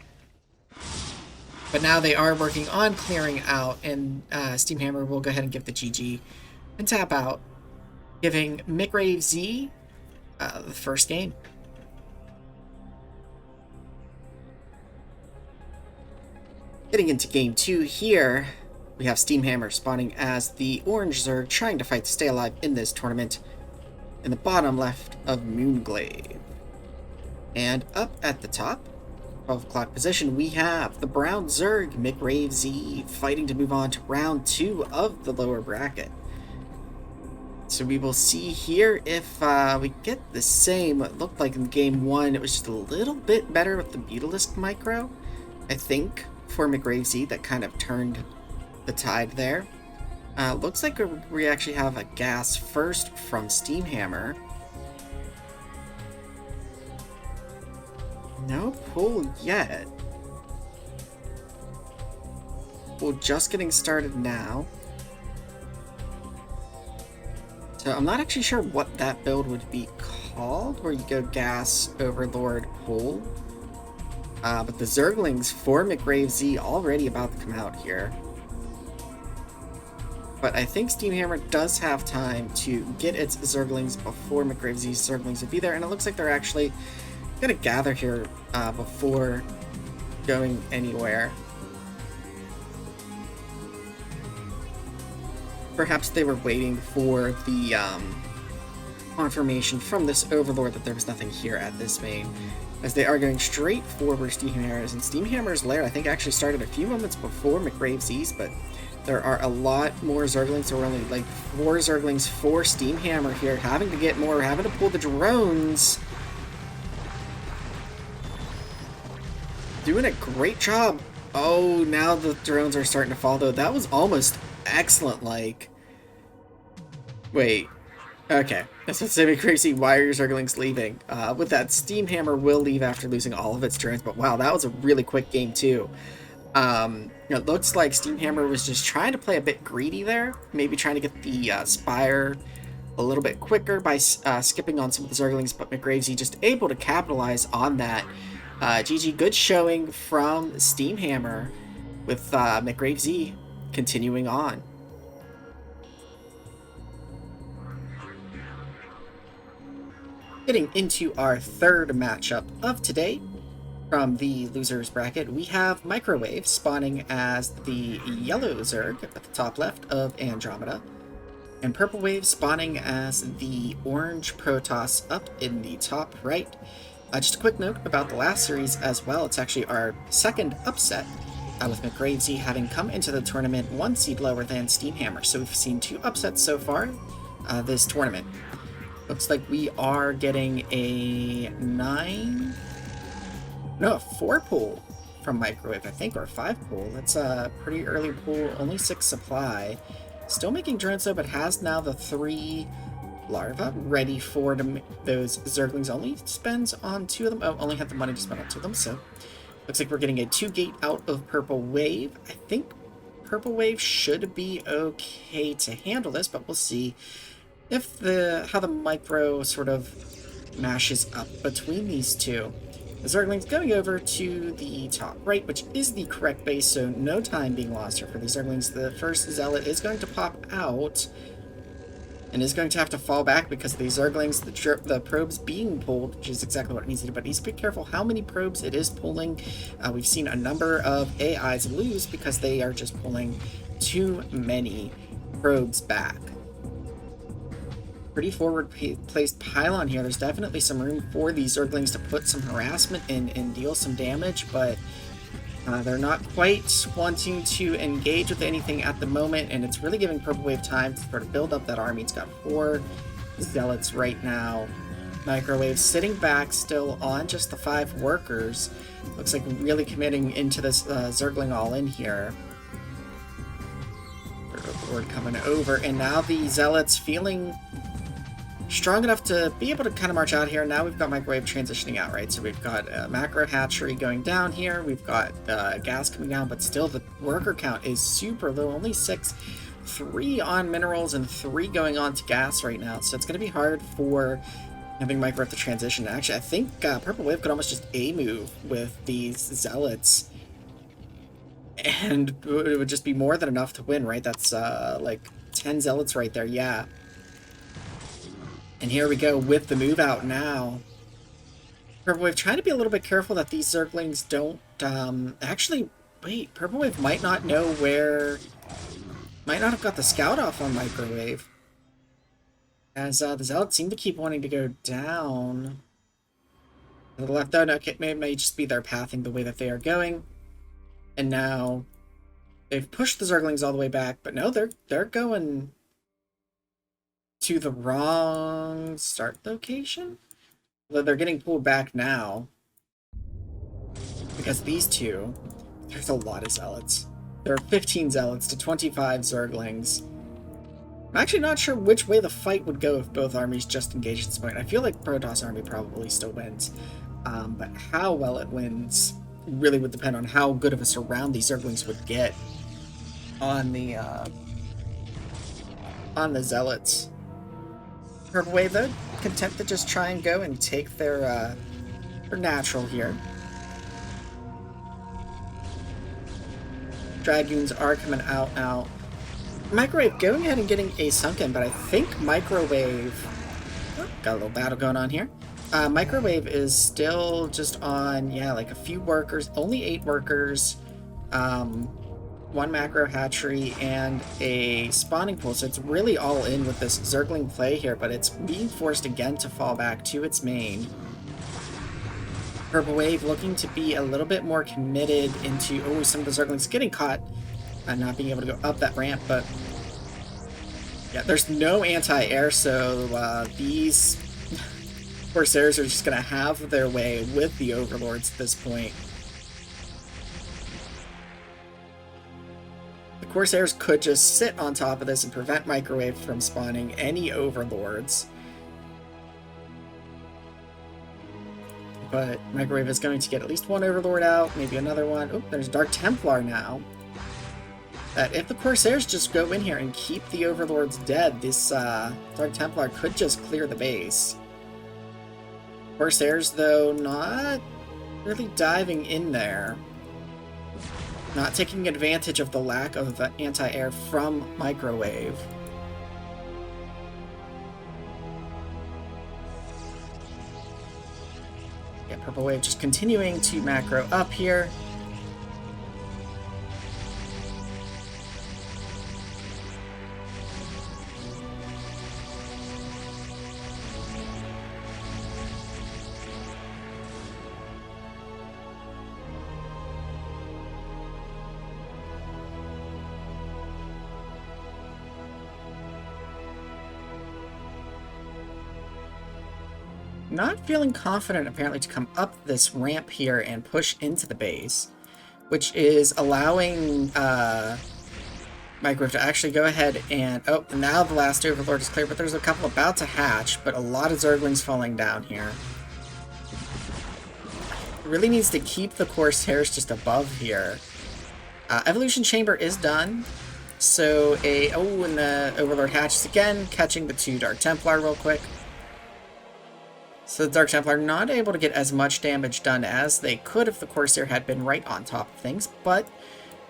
But now they are working on clearing out, and Steamhammer will go ahead and give the GG and tap out, giving Mcgrave Z the first game. Getting into game 2 here, we have Steamhammer spawning as the Orange Zerg, trying to fight to stay alive in this tournament, in the bottom left of Mcgrave. And up at the top, 12 o'clock position, we have the Brown Zerg, Mcgrave Z, fighting to move on to round 2 of the lower bracket. So we will see here if we get the same. It looked like in game 1 it was just a little bit better with the Mutalisk micro, I think, for Mcgrave Z, that kind of turned the tide there. Looks like we actually have a gas first from Steamhammer. No pull yet. Well, just getting started now. So I'm not actually sure what that build would be called, where you go gas, overlord, pull. But the Zerglings for Mcgrave Z already about to come out here. But I think Steamhammer does have time to get its Zerglings before Mcgrave Z's Zerglings would be there, and it looks like they're actually gonna gather here before going anywhere. Perhaps they were waiting for the confirmation from this Overlord that there was nothing here at this main, as they are going straight for where Steamhammer is. And Steamhammer's lair, I think, actually started a few moments before Mcgrave Z's, but there are a lot more Zerglings. There were only like 4 Zerglings for Steamhammer here, having to get more, having to pull the drones. Doing a great job. Oh, now the drones are starting to fall, though. That was almost excellent, like... Wait. Okay. That's what's saying crazy. Why are your Zerglings leaving? With that, Steamhammer will leave after losing all of its drones, but wow, that was a really quick game, too. It looks like Steamhammer was just trying to play a bit greedy there. Maybe trying to get the Spire a little bit quicker by skipping on some of the Zerglings, but Mcgrave Z just able to capitalize on that. GG, good showing from Steamhammer with Mcgrave Z continuing on. Getting into our third matchup of today from the losers bracket, we have Microwave spawning as the Yellow Zerg at the top left of Andromeda, and Purple Wave spawning as the Orange Protoss up in the top right. Just a quick note about the last series as well. It's actually our second upset, with Mcgrave Z having come into the tournament 1 seed lower than Steamhammer. So we've seen 2 upsets so far this tournament. Looks like we are getting a 4 pull from Microwave, I think, or a 5 pool. That's a pretty early pool, only 6 supply. Still making drones though, but has now the 3 larvae ready for those Zerglings. Only spends on 2 of them. Oh, only had the money to spend on 2 of them, so looks like we're getting a 2-gate out of Purple Wave. I think Purple Wave should be okay to handle this, but we'll see if how the micro sort of mashes up between these two. The Zergling's going over to the top right, which is the correct base, so no time being lost here for the Zerglings. The first Zealot is going to pop out and is going to have to fall back because of the Zerglings, the probes being pulled, which is exactly what it needs to do, but needs to be careful how many probes it is pulling. We've seen a number of AIs lose because they are just pulling too many probes back. Pretty forward-placed pylon here. There's definitely some room for these Zerglings to put some harassment in and deal some damage, but they're not quite wanting to engage with anything at the moment, and it's really giving Purple Wave time to sort of build up that army. It's got 4 Zealots right now. Microwave sitting back still on just the 5 workers. Looks like really committing into this Zergling all-in here. Overlord coming over, and now the Zealots feeling strong enough to be able to kind of march out here. Now we've got Microwave transitioning out, right? So we've got a macro hatchery going down here. We've got gas coming down, but still the worker count is super low. Only 6. 3 on minerals and 3 going on to gas right now. So it's going to be hard for having Microwave to transition. Actually, I think Purple Wave could almost just A-move with these Zealots. And it would just be more than enough to win, right? That's like 10 Zealots right there, yeah. And here we go with the move out now. Purple Wave trying to be a little bit careful that these Zerglings don't... actually, wait, Purple Wave might not know where... Might not have got the scout off on Microwave. As the Zealots seem to keep wanting to go down. To the left, though, no, it may just be their pathing the way that they are going. And now they've pushed the Zerglings all the way back, but no, they're going to the wrong start location? They're getting pulled back now. Because these two, there's a lot of Zealots. There are 15 Zealots to 25 Zerglings. I'm actually not sure which way the fight would go if both armies just engaged at this point. I feel like Protoss army probably still wins. But how well it wins really would depend on how good of a surround these Zerglings would get on the Zealots. Purple Wave, though, content to just try and go and take their natural here. Dragoons are coming out now. Microwave going ahead and getting a sunken, but I think Microwave... Oh, got a little battle going on here. Microwave is still just on, yeah, like a few workers, only 8 workers, 1 macro hatchery, and a spawning pool, so it's really all in with this Zergling play here, but it's being forced again to fall back to its main. Purple Wave looking to be a little bit more committed into, oh, some of the Zerglings getting caught and not being able to go up that ramp, but yeah, there's no anti-air, so these Corsairs are just going to have their way with the Overlords at this point. The Corsairs could just sit on top of this and prevent Microwave from spawning any Overlords. But Microwave is going to get at least 1 Overlord out, maybe another one. Oh, there's Dark Templar now. That if the Corsairs just go in here and keep the Overlords dead, this Dark Templar could just clear the base. Corsairs, though, not really diving in there. Not taking advantage of the lack of anti-air from Microwave. Yeah, Purple Wave just continuing to macro up here. Not feeling confident, apparently, to come up this ramp here and push into the base. which is allowing Mcgrave to actually go ahead and... Oh, now the last Overlord is clear, but there's a couple about to hatch, but a lot of Zerglings falling down here. Really needs to keep the Corsairs just above here. Evolution Chamber is done. So and the Overlord hatches again, catching the 2 Dark Templar real quick. So the Dark Templar not able to get as much damage done as they could if the Corsair had been right on top of things, but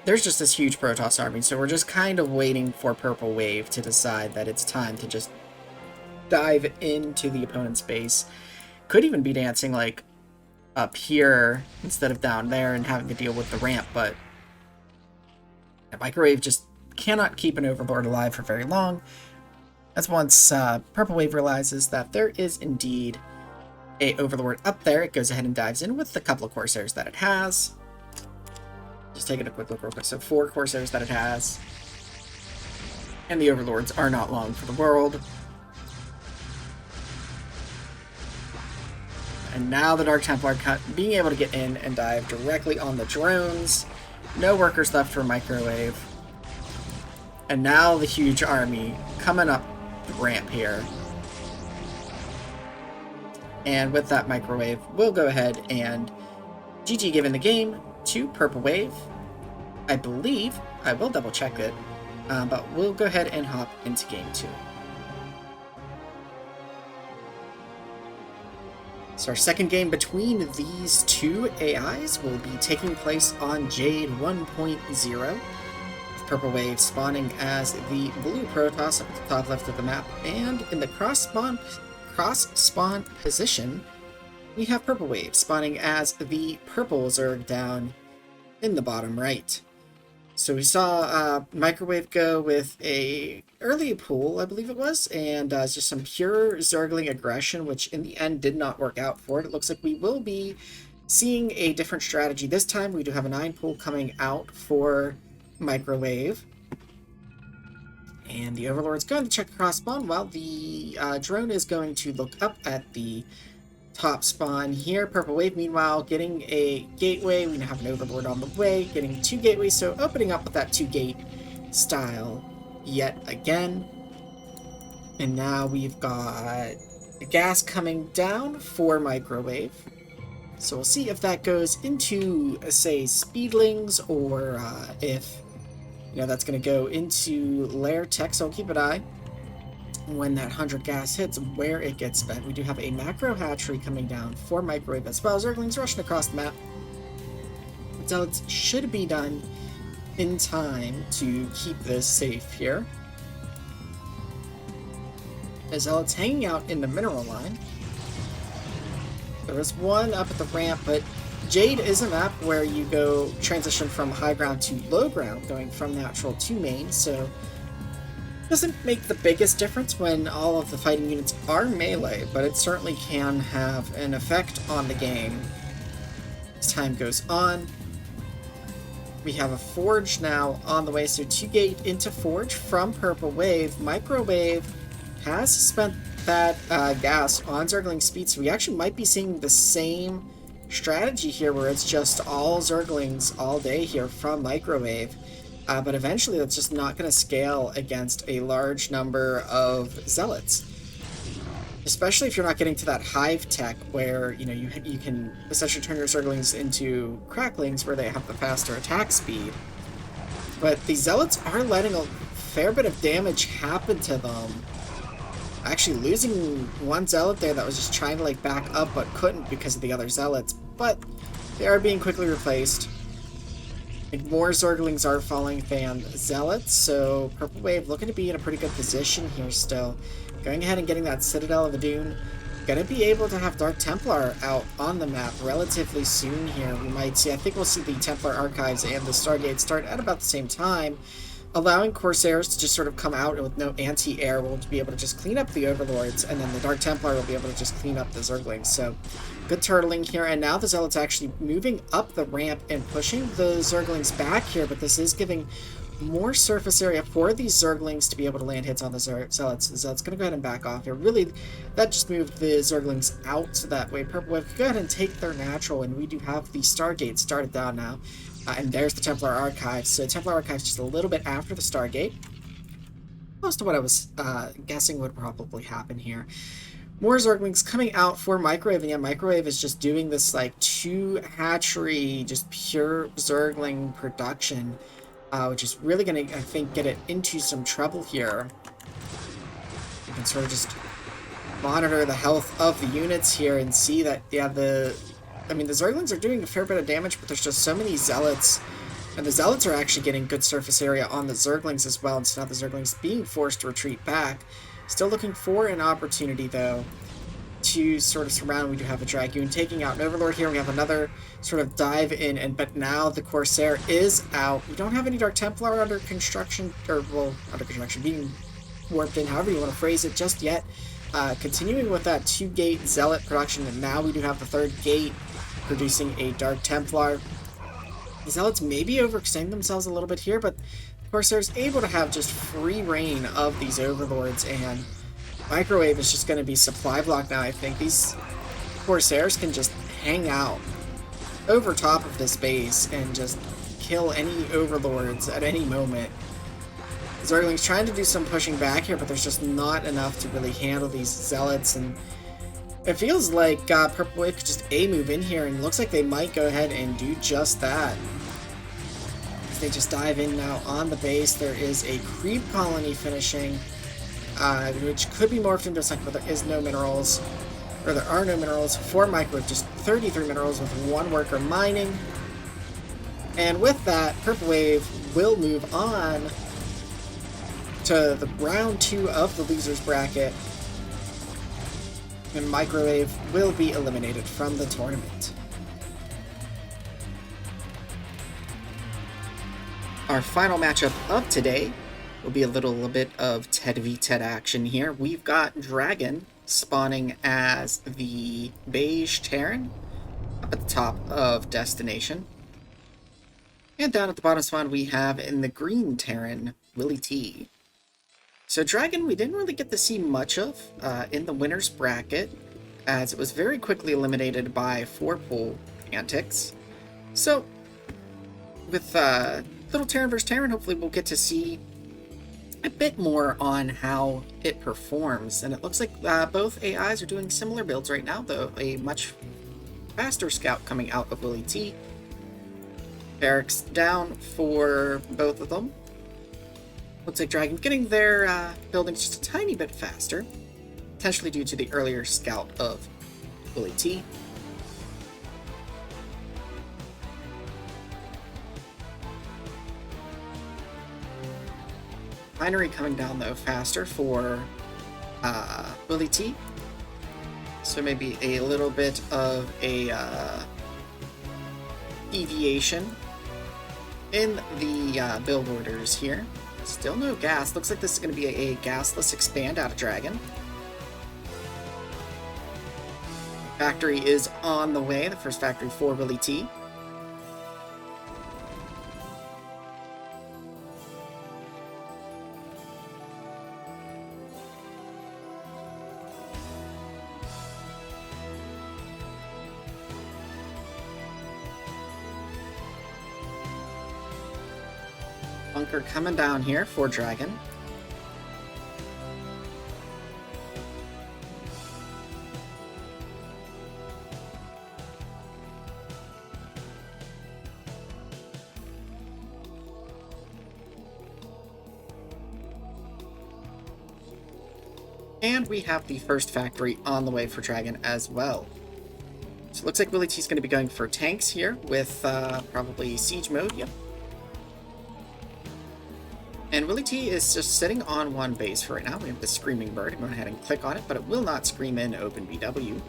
there's just this huge Protoss army, so we're just kind of waiting for Purple Wave to decide that it's time to just dive into the opponent's base. Could even be dancing like up here instead of down there and having to deal with the ramp, but Mcgrave just cannot keep an Overlord alive for very long. As once Purple Wave realizes that there is indeed a Overlord up there, it goes ahead and dives in with a couple of Corsairs that it has. Just taking a quick look real quick. So 4 Corsairs that it has. And the Overlords are not long for the world. And now the Dark Templar being able to get in and dive directly on the drones. No workers left for Mcgrave. And now the huge army coming up the ramp here. And with that, Mcgrave will go ahead and GG given the game to Purple Wave. I believe, I will double check it, but we'll go ahead and hop into game 2. So our second game between these 2 AIs will be taking place on Jade 1.0. Purple Wave spawning as the blue Protoss up at the top left of the map, and in the cross-spawn position, we have Purple Wave spawning as the purple Zerg down in the bottom right. So we saw Mcgrave go with a early pool, I believe it was, and just some pure Zergling aggression, which in the end did not work out for it. It looks like we will be seeing a different strategy. This time we do have a 9 pool coming out for Mcgrave. And the Overlord's going to check the cross spawn while the drone is going to look up at the top spawn here. Purple Wave, meanwhile, getting a gateway. We now have an Overlord on the way, getting 2 gateways, so opening up with that 2-gate style yet again. And now we've got the gas coming down for Mcgrave. So we'll see if that goes into, say, Speedlings, or if that's going to go into Lair Tech, so I'll keep an eye when that 100 gas hits, where it gets spent. We do have a macro hatchery coming down for Mcgrave as well. Zerglings rushing across the map. Zealots should be done in time to keep this safe here. The Zealots hanging out in the mineral line. There was one up at the ramp, but Jade is a map where you go transition from high ground to low ground, going from natural to main, so doesn't make the biggest difference when all of the fighting units are melee, but it certainly can have an effect on the game as time goes on. We have a Forge now on the way, so 2-gate into Forge from Purple Wave. Mcgrave has spent that gas on Zergling speed, so we actually might be seeing the same strategy here where it's just all Zerglings all day here from Mcgrave. But eventually that's just not going to scale against a large number of Zealots. Especially if you're not getting to that hive tech where, you can essentially turn your Zerglings into Cracklings where they have the faster attack speed. But the Zealots are letting a fair bit of damage happen to them. Actually losing one Zealot there that was just trying to back up but couldn't because of the other Zealots. But they are being quickly replaced. More Zerglings are falling than Zealots, so Purple Wave looking to be in a pretty good position here still. Going ahead and getting that Citadel of the Dune. Gonna be able to have Dark Templar out on the map relatively soon here. We might see, I think we'll see the Templar Archives and the Stargate start at about the same time, allowing Corsairs to just sort of come out with no anti-air. We'll be able to just clean up the Overlords, and then the Dark Templar will be able to just clean up the Zerglings. So good turtling here, and now the Zealots actually moving up the ramp and pushing the Zerglings back here, but this is giving more surface area for these Zerglings to be able to land hits on the Zealots. So it's going to go ahead and back off here. Really, that just moved the Zerglings out so that way. Purple Wave, go ahead and take their natural, and we do have the Stargate started down now. And there's the Templar Archives. So Templar Archives just a little bit after the Stargate. Close to what I was guessing would probably happen here. More Zerglings coming out for Microwave, and yeah, Microwave is just doing this like 2 hatchery, just pure Zergling production, which is really going to, I think, get it into some trouble here. You can sort of just monitor the health of the units here and see that, yeah, the Zerglings are doing a fair bit of damage, but there's just so many Zealots, and the Zealots are actually getting good surface area on the Zerglings as well, and so now the Zerglings being forced to retreat back. Still looking for an opportunity, though, to sort of surround. We do have a Dragoon taking out an Overlord here. We have another sort of dive in, but now the Corsair is out. We don't have any Dark Templar under construction, being warped in, however you want to phrase it, just yet. Continuing with that 2-gate Zealot production, and now we do have the 3rd gate producing a Dark Templar. The Zealots maybe overextend themselves a little bit here, but Corsair's able to have just free reign of these Overlords, and Microwave is just going to be supply block now. I think these Corsairs can just hang out over top of this base and just kill any Overlords at any moment. Zergling's trying to do some pushing back here, but there's just not enough to really handle these Zealots, and it feels like Purple Wave could just A-move in here, and it looks like they might go ahead and do just that. They just dive in now on the base. There is a creep colony finishing, which could be morphed into a second, but there is no minerals, or there are no minerals for Microwave, just 33 minerals with 1 worker mining. And with that, Purple Wave will move on to the round 2 of the losers bracket, and Microwave will be eliminated from the tournament. Our final matchup of today will be a little bit of Ted v Ted action here. We've got Dragon spawning as the beige Terran up at the top of Destination. And down at the bottom spawn we have in the green Terran, Willy T. So Dragon we didn't really get to see much of in the winner's bracket, as it was very quickly eliminated by 4-pool antics. So with Little Terran vs. Terran, hopefully we'll get to see a bit more on how it performs. And it looks like both AIs are doing similar builds right now, though a much faster scout coming out of Willy T. Barracks down for both of them. Looks like Dragon getting their buildings just a tiny bit faster, potentially due to the earlier scout of Willy T. Binary coming down, though, faster for Willy T. So maybe a little bit of a deviation in the build orders here. Still no gas. Looks like this is going to be a gasless expand out of Dragon. Factory is on the way. The first factory for Willy T. Bunker coming down here for Dragon. And we have the first factory on the way for Dragon as well. So it looks like Willy T's going to be going for tanks here with probably siege mode. Yep. And Willy T is just sitting on one base for right now. We have the Screaming Bird. I'm going to go ahead and click on it, but it will not scream in OpenBW.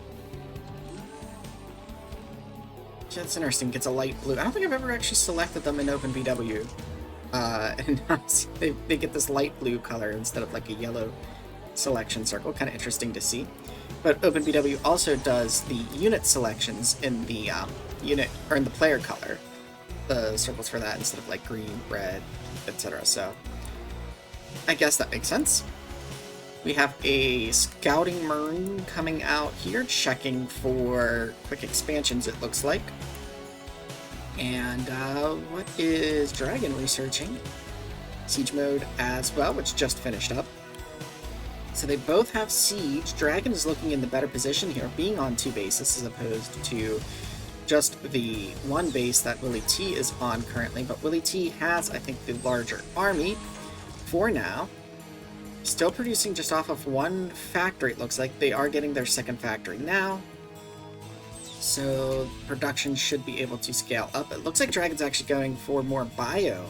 That's interesting. Gets a light blue. I don't think I've ever actually selected them in OpenBW. And they get this light blue color instead of like a yellow selection circle. Kind of interesting to see. But OpenBW also does the unit selections in the unit or in the player color. the circles for that instead of like green, red, etc. So I guess that makes sense. We have a Scouting Marine coming out here, checking for quick expansions, it looks like. And what is Dragon researching? Siege mode as well, which just finished up. So they both have Siege. Dragon is looking in the better position here, being on 2 bases as opposed to just the 1 base that Willy T is on currently. But Willy T has, I think, the larger army for now. Still producing just off of 1 factory, it looks like. They are getting their 2nd factory now. So production should be able to scale up. It looks like Dragon's actually going for more bio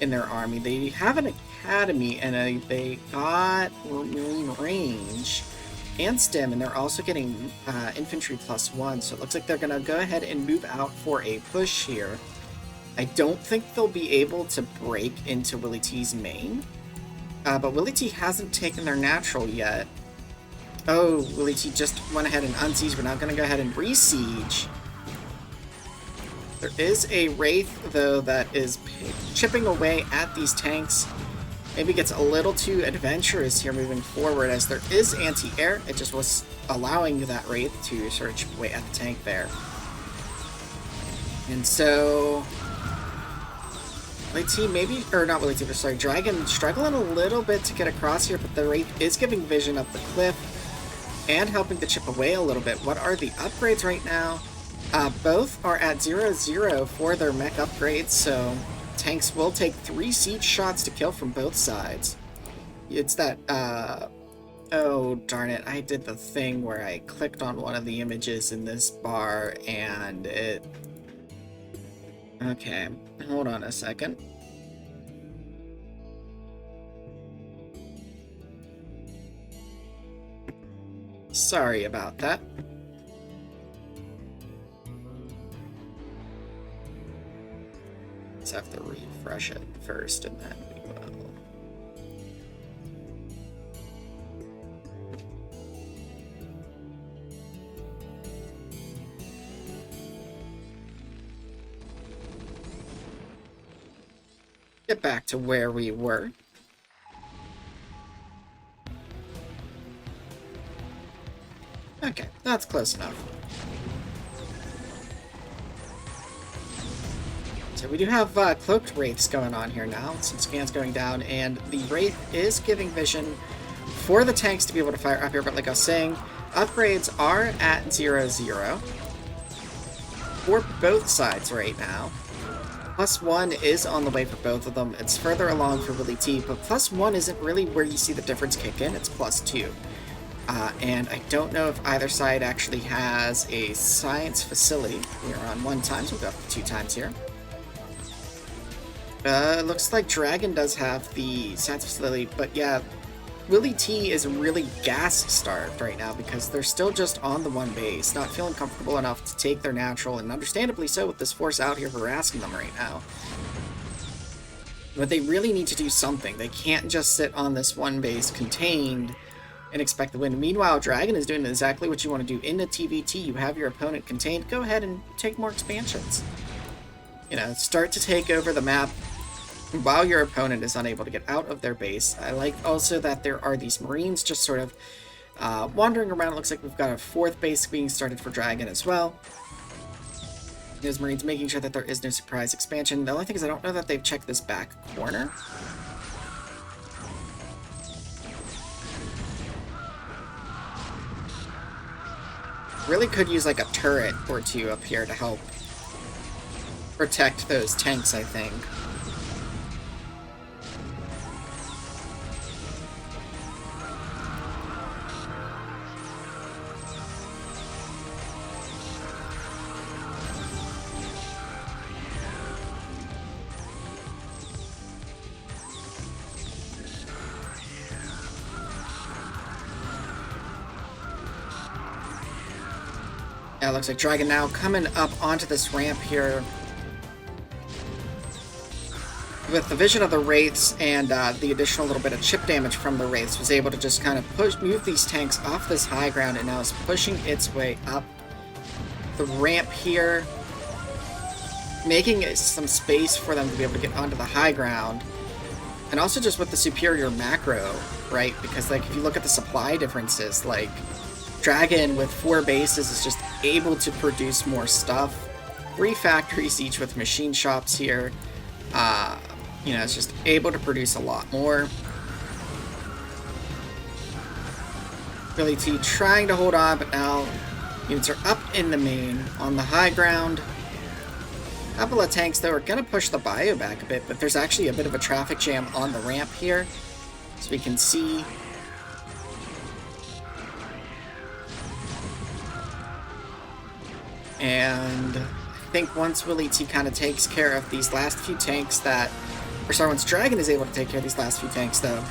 in their army. They have an academy and they got marine range and stem, and they're also getting infantry +1. So it looks like they're going to go ahead and move out for a push here. I don't think they'll be able to break into Willy T's main. But Willy T hasn't taken their natural yet. Oh, Willy T just went ahead and unsieged. We're now going to go ahead and re-siege. There is a Wraith, though, that is chipping away at these tanks. Maybe gets a little too adventurous here moving forward, as there is anti-air. It just was allowing that Wraith to sort of chip away at the tank there. And so Willy T maybe, or not Willy T, but sorry, Dragon struggling a little bit to get across here, but the Wraith is giving vision up the cliff and helping to chip away a little bit. What are the upgrades right now? Both are at 0-0 for their mech upgrades, so tanks will take 3 siege shots to kill from both sides. It's that, oh darn it, I did the thing where I clicked on one of the images in this bar and it... Okay, hold on a second. Sorry about that. Let's have to refresh it first and then we will. Get back to where we were. Okay, that's close enough. So we do have cloaked wraiths going on here now. Some scans going down, and the wraith is giving vision for the tanks to be able to fire up here. But like I was saying, upgrades are at 0-0 for both sides right now. +1 is on the way for both of them. It's further along for Willy T, but +1 isn't really where you see the difference kick in. It's +2. And I don't know if either side actually has a science facility. We're on 1 time, so we'll go up to 2 times here. Looks like Dragon does have the science facility, but yeah, Willy T is really gas-starved right now because they're still just on the 1 base, not feeling comfortable enough to take their natural, and understandably so with this force out here harassing them right now. But they really need to do something. They can't just sit on this 1 base contained and expect the win. Meanwhile, Dragon is doing exactly what you want to do. In the TVT, you have your opponent contained. Go ahead and take more expansions. You know, start to take over the map while your opponent is unable to get out of their base. I like also that there are these Marines just sort of wandering around. It looks like we've got a 4th base being started for Dragon as well. Those Marines making sure that there is no surprise expansion. The only thing is I don't know that they've checked this back corner. Really could use like a turret or 2 up here to help protect those tanks, I think. Yeah, it looks like Dragon now coming up onto this ramp here. With the vision of the Wraiths and the additional little bit of chip damage from the Wraiths, was able to just kind of move these tanks off this high ground, and now is pushing its way up the ramp here. making some space for them to be able to get onto the high ground. And also just with the superior macro, right? Because like if you look at the supply differences, like Dragon with 4 bases is just able to produce more stuff. 3 factories each with machine shops here. You know, it's just able to produce a lot more. Willy T trying to hold on, but now units are up in the main on the high ground. A couple of tanks, though, are going to push the bio back a bit, but there's actually a bit of a traffic jam on the ramp here, as we can see. And I think once Willy T kind of takes care of these last few tanks that... Or sorry, once Dragon is able to take care of these last few tanks, though,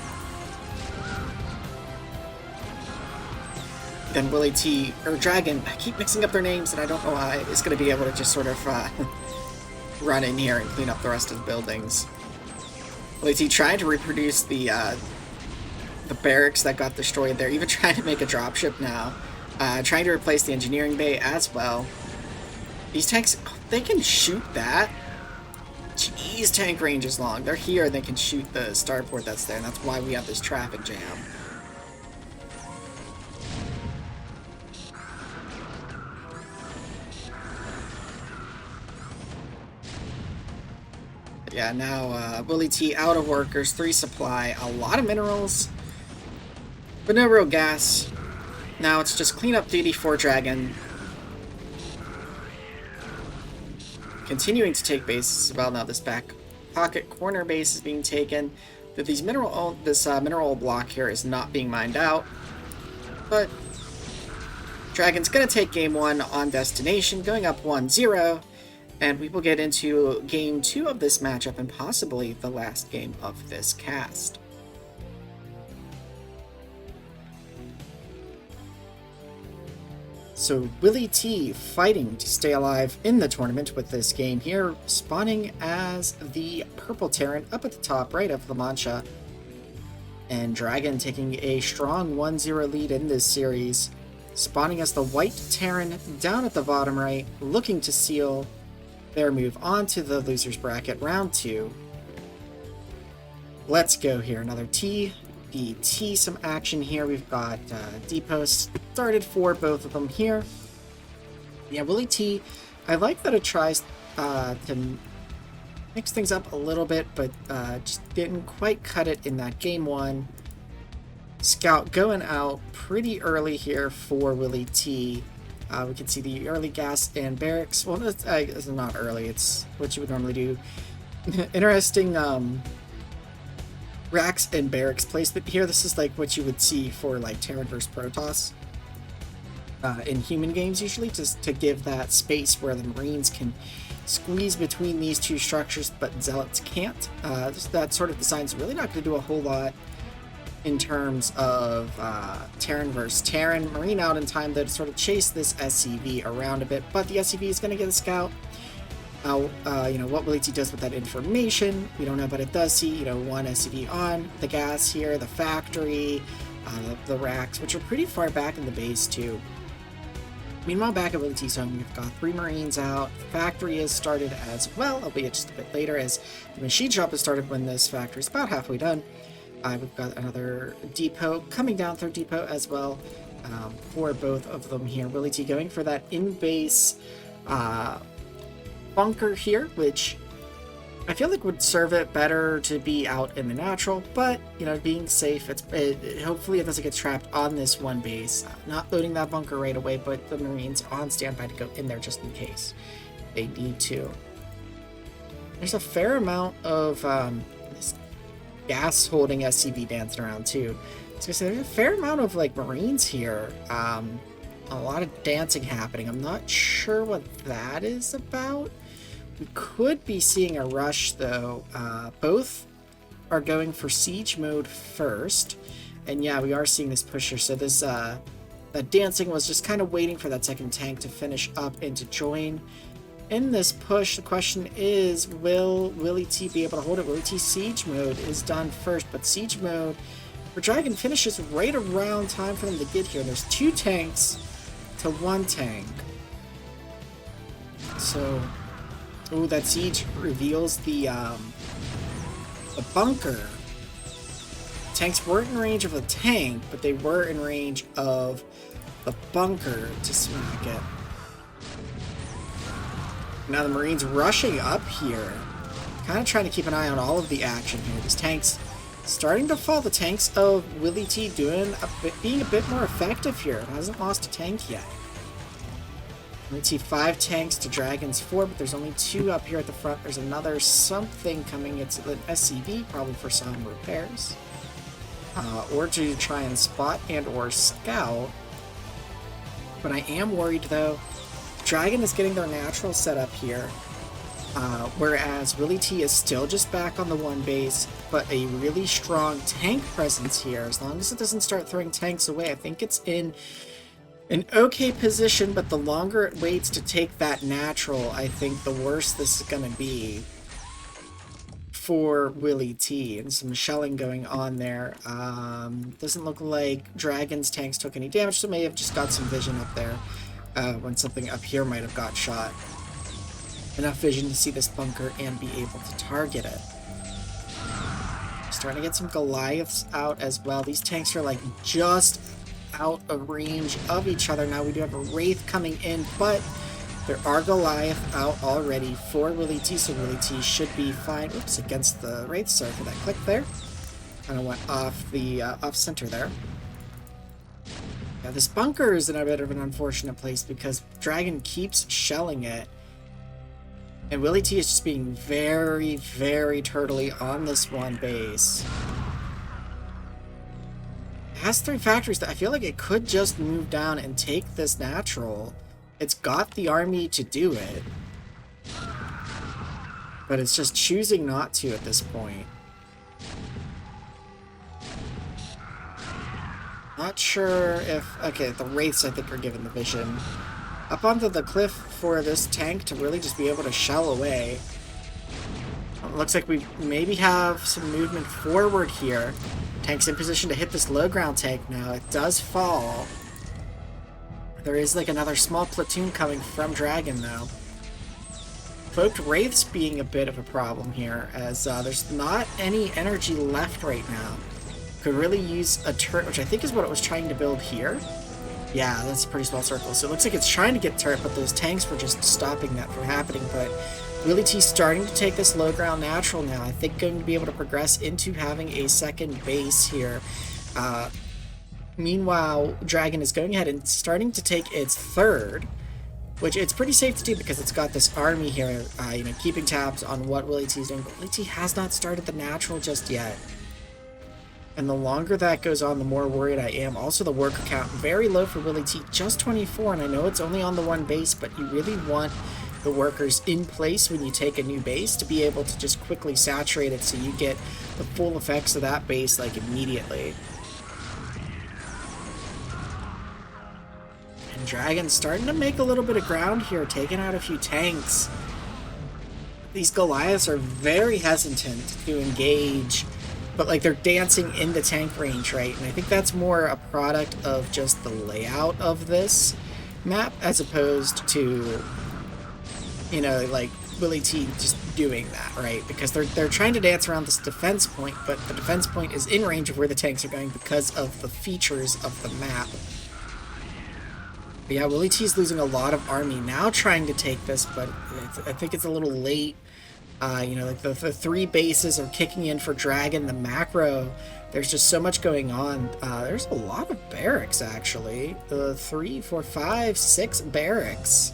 then Willy T, or Dragon, I keep mixing up their names and I don't know why, is going to be able to just sort of run in here and clean up the rest of the buildings. Willy T trying to reproduce the barracks that got destroyed there, even trying to make a dropship now. Trying to replace the engineering bay as well. These tanks, they can shoot that. Jeez, tank range is long. They're here, they can shoot the starport that's there, and that's why we have this traffic jam. But yeah, now Willy T out of workers, 3 supply, a lot of minerals, but no real gas. Now it's just cleanup duty for Dragon. Continuing to take bases as well. Now this back pocket corner base is being taken. But this mineral block here is not being mined out. But Dragon's going to take game 1 on destination, going up 1-0. And we will get into game 2 of this matchup and possibly the last game of this cast. So Willy T fighting to stay alive in the tournament with this game here, spawning as the purple Terran up at the top right of La Mancha. And Dragon taking a strong 1-0 lead in this series, spawning as the white Terran down at the bottom right, looking to seal their move on to the losers bracket round 2. Let's go here, another TBT, some action here. We've got depots started for both of them here. Yeah, Willy T, I like that it tries to mix things up a little bit, but just didn't quite cut it in that game 1. Scout going out pretty early here for Willy T. We can see the early gas and barracks. Well, it's not early, it's what you would normally do. Interesting racks and barracks placement here. This is like what you would see for like Terran vs Protoss in human games usually, just to give that space where the Marines can squeeze between these two structures, but Zealots can't. That sort of design is really not going to do a whole lot in terms of Terran versus Terran. Marine out in time to sort of chase this SCV around a bit, but the SCV is going to get a scout. You know, what Willy T does with that information, we don't know, but it does see, you know, one SCV on the gas here, the factory, the racks, which are pretty far back in the base too. Meanwhile, back at Willy T's home, we've got 3 Marines out. The factory is started as well, albeit just a bit later, as the machine shop has started when this factory is about halfway done. We've got another depot coming down, 3rd depot as well, for both of them here. Willy T going for that in-base bunker here, which I feel like would serve it better to be out in the natural, but, you know, being safe, hopefully it doesn't get trapped on this one base. Not loading that bunker right away, but the Marines on standby to go in there just in case they need to. There's a fair amount of this gas holding SCV dancing around too. I was gonna say, there's a fair amount of like Marines here. A lot of dancing happening. I'm not sure what that is about. We could be seeing a rush though. Both are going for siege mode first, and yeah, we are seeing this pusher. So this that dancing was just kind of waiting for that second tank to finish up and to join in this push. The question is, will Willy T be able to hold it? Willy T siege mode is done first, but siege mode for Dragon finishes right around time for them to get here. There's 2 tanks to 1 tank. So Ooh, that siege reveals the bunker. Tanks weren't in range of a tank, but they were in range of the bunker to smack it. Now the Marines rushing up here. Kind of trying to keep an eye on all of the action here. These tanks starting to fall. The tanks of Willy T being a bit more effective here. It hasn't lost a tank yet. Willy T 5 tanks to Dragon's 4, but there's only 2 up here at the front. There's another something coming. It's an SCV, probably for some repairs. Or to try and spot and or scout. But I am worried though. Dragon is getting their natural setup here. Whereas Willy T is still just back on the 1 base, but a really strong tank presence here. As long as it doesn't start throwing tanks away, I think it's in an okay position, but the longer it waits to take that natural, I think the worse this is going to be for Willy T. And some shelling going on there. Doesn't look like Dragon's tanks took any damage, so may have just got some vision up there when something up here might have got shot. Enough vision to see this bunker and be able to target it. Starting to get some Goliaths out as well. These tanks are like just out of range of each other. Now we do have a Wraith coming in, but there are Goliath out already for Willy T, so Willy T should be fine. Oops, against the Wraith. Sorry for that click there. Kind of went off the off center there. Yeah, this bunker is in a bit of an unfortunate place because Dragon keeps shelling it. And Willy T is just being very, very turtly on this 1 base. It has 3 factories that I feel like it could just move down and take this natural. It's got the army to do it. But it's just choosing not to at this point. Not sure if... Okay, the Wraiths I think are given the vision. Up onto the cliff for this tank to really just be able to shell away. It looks like we maybe have some movement forward here. Tank's in position to hit this low ground tank now. It does fall. There is like another small platoon coming from Dragon though. Cloaked Wraiths being a bit of a problem here as there's not any energy left right now. Could really use a turret, which I think is what it was trying to build here. Yeah, that's a pretty small circle. So it looks like it's trying to get turret, but those tanks were just stopping that from happening. But Willy T's starting to take this low ground natural now. I think going to be able to progress into having a 2nd base here. Meanwhile, Dragon is going ahead and starting to take its 3rd, which it's pretty safe to do because it's got this army here, keeping tabs on what Willy T is doing. But Willy T has not started the natural just yet. And the longer that goes on, the more worried I am. Also, the worker count, very low for Willy T, just 24, and I know it's only on the 1 base, but you really want the workers in place when you take a new base to be able to just quickly saturate it so you get the full effects of that base, like, immediately. And Dragon's starting to make a little bit of ground here, taking out a few tanks. These Goliaths are very hesitant to engage, but like they're dancing in the tank range, right? And I think that's more a product of just the layout of this map as opposed to, like Willy T just doing that, right? Because they're trying to dance around this defense point, but the defense point is in range of where the tanks are going because of the features of the map. But yeah, Willy T's losing a lot of army now trying to take this, but I think it's a little late. Like the 3 bases are kicking in for Dragon, the macro. There's just so much going on. There's a lot of barracks, actually. 3, 4, 5, 6 barracks.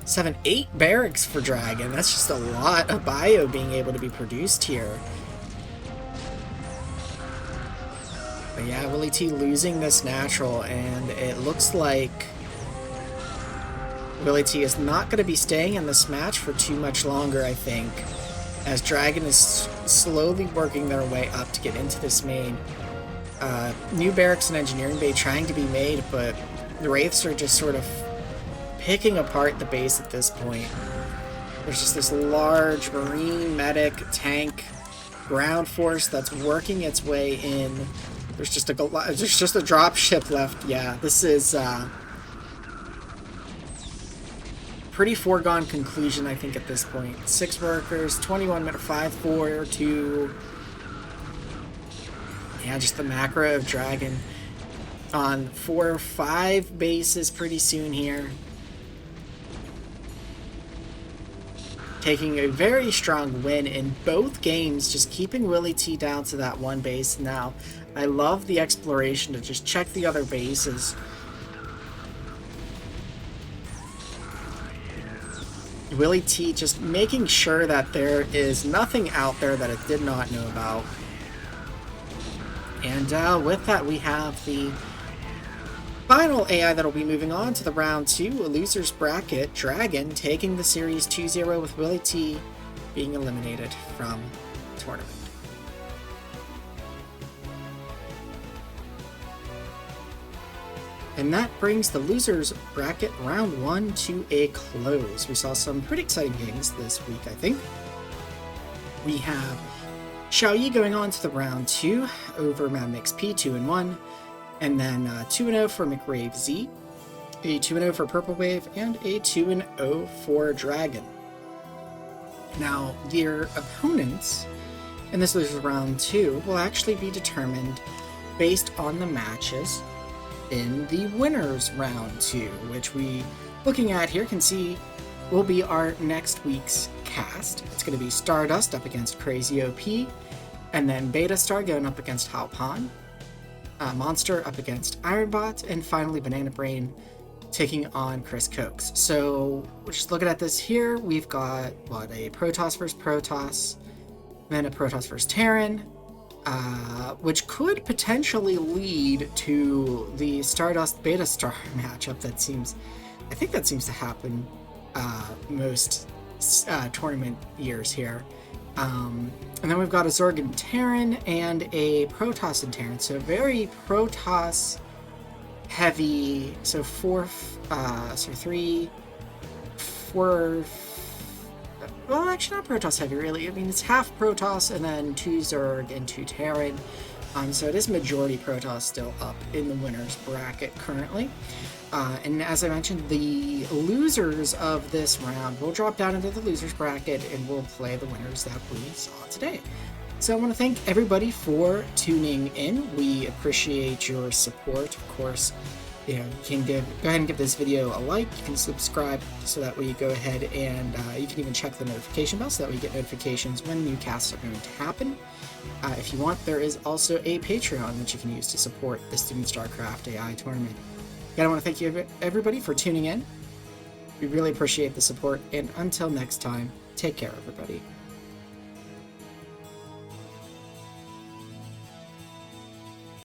7, 8 barracks for Dragon. That's just a lot of bio being able to be produced here. But yeah, Willy T losing this natural, and it looks like Willy T is not going to be staying in this match for too much longer, I think, as Dragon is slowly working their way up to get into this main. New barracks and engineering bay trying to be made, but the Wraiths are just sort of picking apart the base at this point. There's just this large marine, medic, tank, ground force that's working its way in. There's just a drop ship left. Yeah, this is pretty foregone conclusion, I think, at this point. 6 workers, 21 minute 5, 4, 2. Yeah, just the macro of Dragon on 4 or 5 bases pretty soon here. Taking a very strong win in both games, just keeping Willy T down to that 1 base now. I love the exploration to just check the other bases. Willy T just making sure that there is nothing out there that it did not know about. And with that, we have the final AI that'll be moving on to the round 2, a loser's bracket. Dragon taking the series 2-0 with Willy T being eliminated from the tournament. And that brings the losers bracket round 1 to a close. We saw some pretty exciting games this week, I think. We have Xiaoyi going on to the round 2 over McGrave Z 2-1. And then 2-0 for Mcgrave Z, a 2-0 for Purple Wave, and a 2-0 for Dragon. Now, their opponents in this losers round 2 will actually be determined based on the matches in the winners round 2, which we, looking at here, can see will be our next week's cast. It's going to be Stardust up against Crazy OP, and then Beta Star going up against Halpan. Monster up against Ironbot, and finally Banana Brain taking on Chris Cokes. So we're just looking at this here. We've got a Protoss versus Protoss, then a Protoss versus Terran, which could potentially lead to the Stardust Beta Star matchup. I think that seems to happen most tournament years here. And then we've got a Zerg and Terran and a Protoss and Terran. So very Protoss heavy. So 4, 3, 4. Well, actually not Protoss heavy, really. I mean, it's half Protoss and then 2 Zerg and 2 Terran. So it is majority Protoss still up in the winners bracket currently. And as I mentioned, the losers of this round will drop down into the losers bracket and will play the winners that we saw today. So I want to thank everybody for tuning in. We appreciate your support. Of course, you can go ahead and give this video a like. You can subscribe so that way you go ahead and you can even check the notification bell so that we get notifications when new casts are going to happen. If you want, there is also a Patreon that you can use to support the Student StarCraft AI tournament. Again, I want to thank you everybody for tuning in. We really appreciate the support, and until next time, take care, everybody.